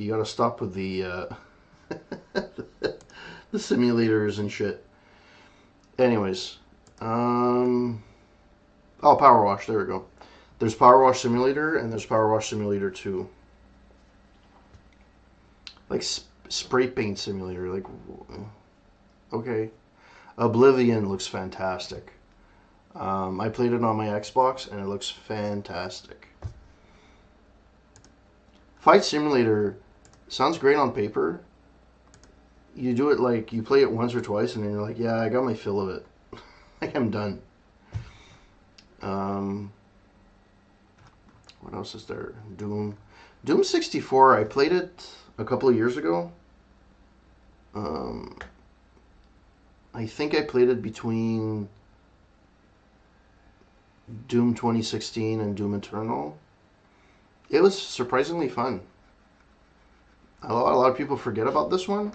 the simulators and shit. Anyways, oh, Power Wash. There we go. There's Power Wash Simulator and there's Power Wash Simulator 2. Like spray paint simulator. Like, okay. Oblivion looks fantastic. I played it on my Xbox and it looks fantastic. Fight Simulator sounds great on paper. You do it like, you play it once or twice and then you're like, yeah, I got my fill of it. Like, I'm done. What else is there? Doom 64, I played it a couple of years ago. I think I played it between Doom 2016 and Doom Eternal. It was surprisingly fun. A lot of people forget about this one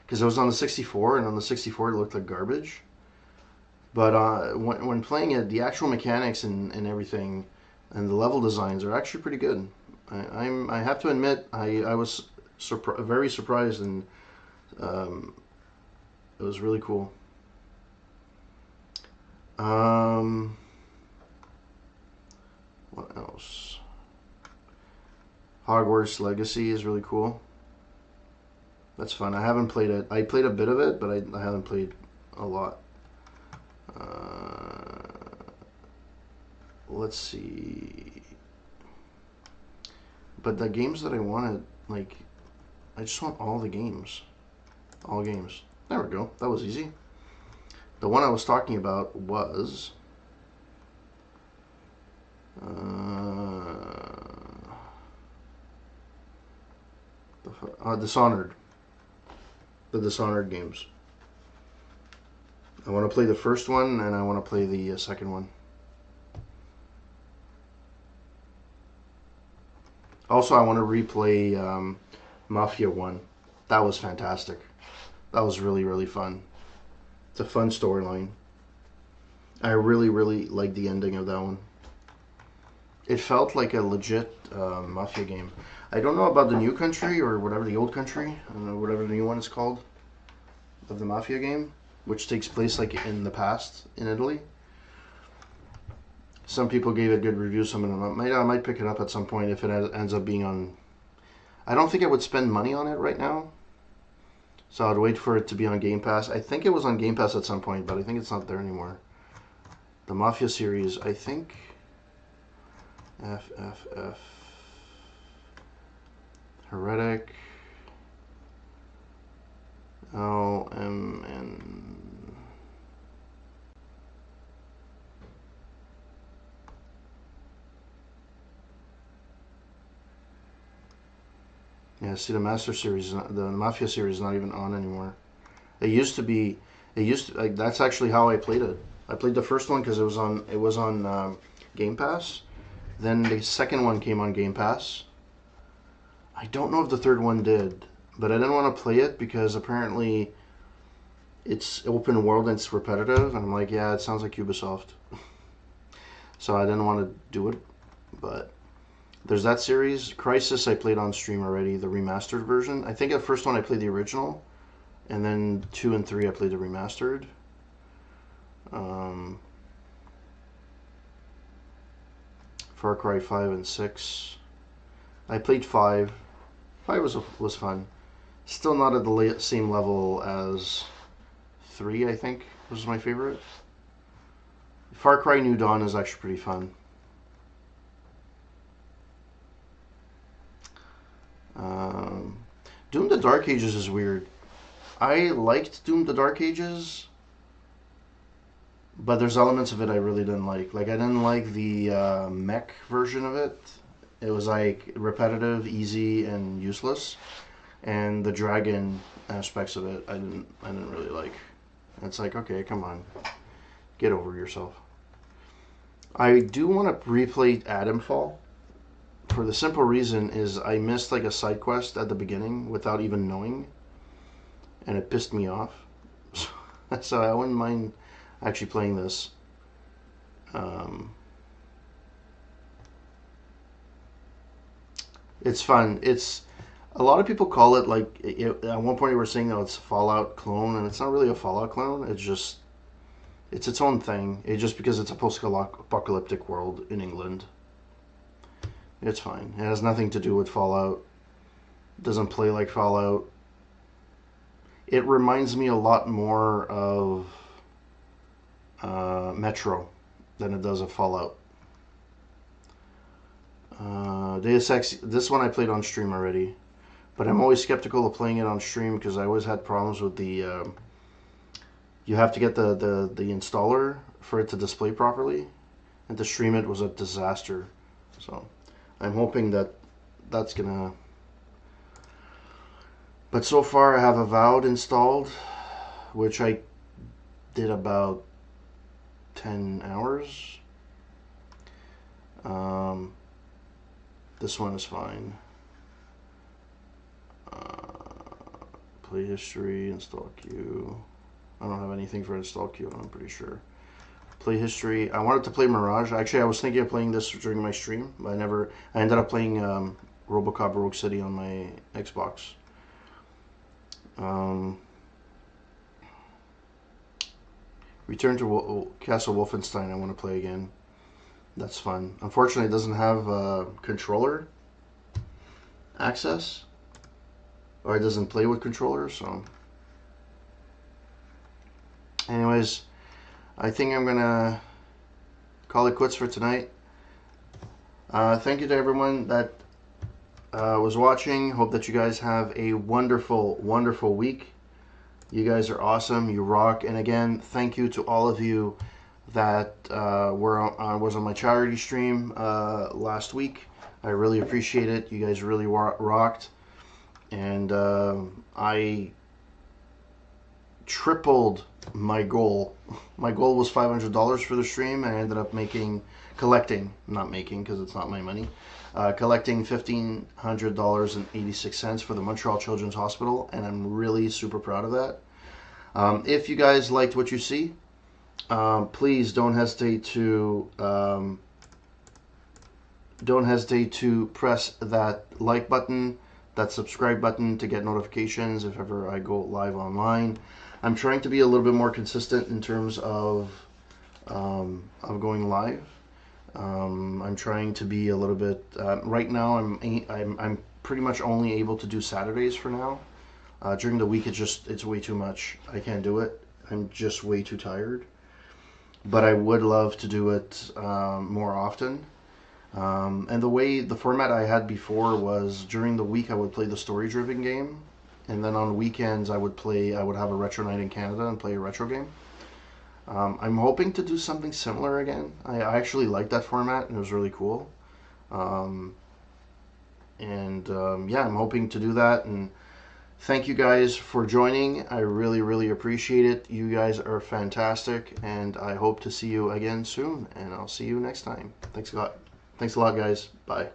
because it was on the 64, and on the 64 it looked like garbage. But when playing it, the actual mechanics and everything, and the level designs are actually pretty good. I have to admit, I was very surprised, and it was really cool. What else? Hogwarts Legacy is really cool. That's fun. I haven't played it. I played a bit of it, but I haven't played a lot. Let's see. But the games that I wanted, like, I just want all the games. All games. There we go. That was easy. The one I was talking about was Dishonored. The Dishonored games. I want to play the first one, and I want to play the second one. Also, I want to replay Mafia 1. That was fantastic. That was really, really fun. It's a fun storyline. I really, really liked the ending of that one. It felt like a legit Mafia game. I don't know about the New Country, or whatever, the Old Country, I don't know, whatever the new one is called, of the Mafia game, which takes place like in the past in Italy. Some people gave it good reviews. Some of them I might pick it up at some point if it ends up being on. I don't think I would spend money on it right now, so I'd wait for it to be on Game Pass. I think it was on Game Pass at some point, but I think it's not there anymore. The Mafia series, I think. F. Heretic. LMN. Yeah, see, the Master series, the Mafia series, is not even on anymore. It used to be. Like, that's actually how I played it. I played the first one because it was on Game Pass. Then the second one came on Game Pass. I don't know if the third one did, but I didn't want to play it because apparently it's open world and it's repetitive, and I'm like, yeah, it sounds like Ubisoft. So I didn't want to do it, but there's that series. Crisis I played on stream already, the remastered version. I think at first one I played the original, and then 2 and 3 I played the remastered. Far Cry 5 and 6. I played 5. 5 was fun. Still not at the same level as 3, I think, was my favorite. Far Cry New Dawn is actually pretty fun. Doom the Dark Ages is weird. I liked Doom the Dark Ages, but there's elements of it I really didn't like. Like, I didn't like the mech version of it. It was like repetitive, easy, and useless. And the dragon aspects of it, I didn't really like. It's like, okay, come on, get over yourself. I do want to replay Adamfall. For the simple reason is I missed like a side quest at the beginning without even knowing, and it pissed me off. So I wouldn't mind actually playing this. It's fun. It's a lot of people call it like at one point we were saying that it's a Fallout clone, and it's not really a Fallout clone. It's its own thing. It's just because it's a post-apocalyptic world in England. It's fine. It has nothing to do with Fallout. It doesn't play like Fallout. It reminds me a lot more of Metro than it does a Fallout. Deus Ex, this one I played on stream already, but I'm always skeptical of playing it on stream because I always had problems with the. You have to get the installer for it to display properly, and to stream it was a disaster. So I'm hoping that that's gonna. But so far I have Avowed installed, which I did about 10 hours. This one is fine. Play history, install queue. I don't have anything for install queue, I'm pretty sure. Play history. I wanted to play Mirage. Actually, I was thinking of playing this during my stream, but I ended up playing RoboCop Rogue City on my Xbox. Return to Castle Wolfenstein. I want to play again. That's fun. Unfortunately, it doesn't have controller access, or it doesn't play with controllers. So, anyways, I think I'm gonna call it quits for tonight. Thank you to everyone that was watching. Hope that you guys have a wonderful, wonderful week. You guys are awesome. You rock. And again, thank you to all of you that was on my charity stream last week. I really appreciate it. You guys really rocked. And I tripled my goal. My goal was $500 for the stream. I ended up collecting because it's not my money, collecting $1,500.86 for the Montreal Children's Hospital, and I'm really super proud of that. If you guys liked what you see, please don't hesitate to press that like button, that subscribe button to get notifications if ever I go live online. I'm trying to be a little bit more consistent in terms of going live. I'm trying to be a little bit. Right now, I'm pretty much only able to do Saturdays for now. During the week, it's way too much. I can't do it. I'm just way too tired. But I would love to do it more often. And the format I had before was during the week I would play the story-driven game, and then on weekends I would have a retro night in Canada and play a retro game. I'm hoping to do something similar again. I actually liked that format, and it was really cool. Yeah, I'm hoping to do that, and thank you guys for joining. I really, really appreciate it. You guys are fantastic, and I hope to see you again soon, and I'll see you next time. Thanks a lot. Thanks a lot, guys. Bye.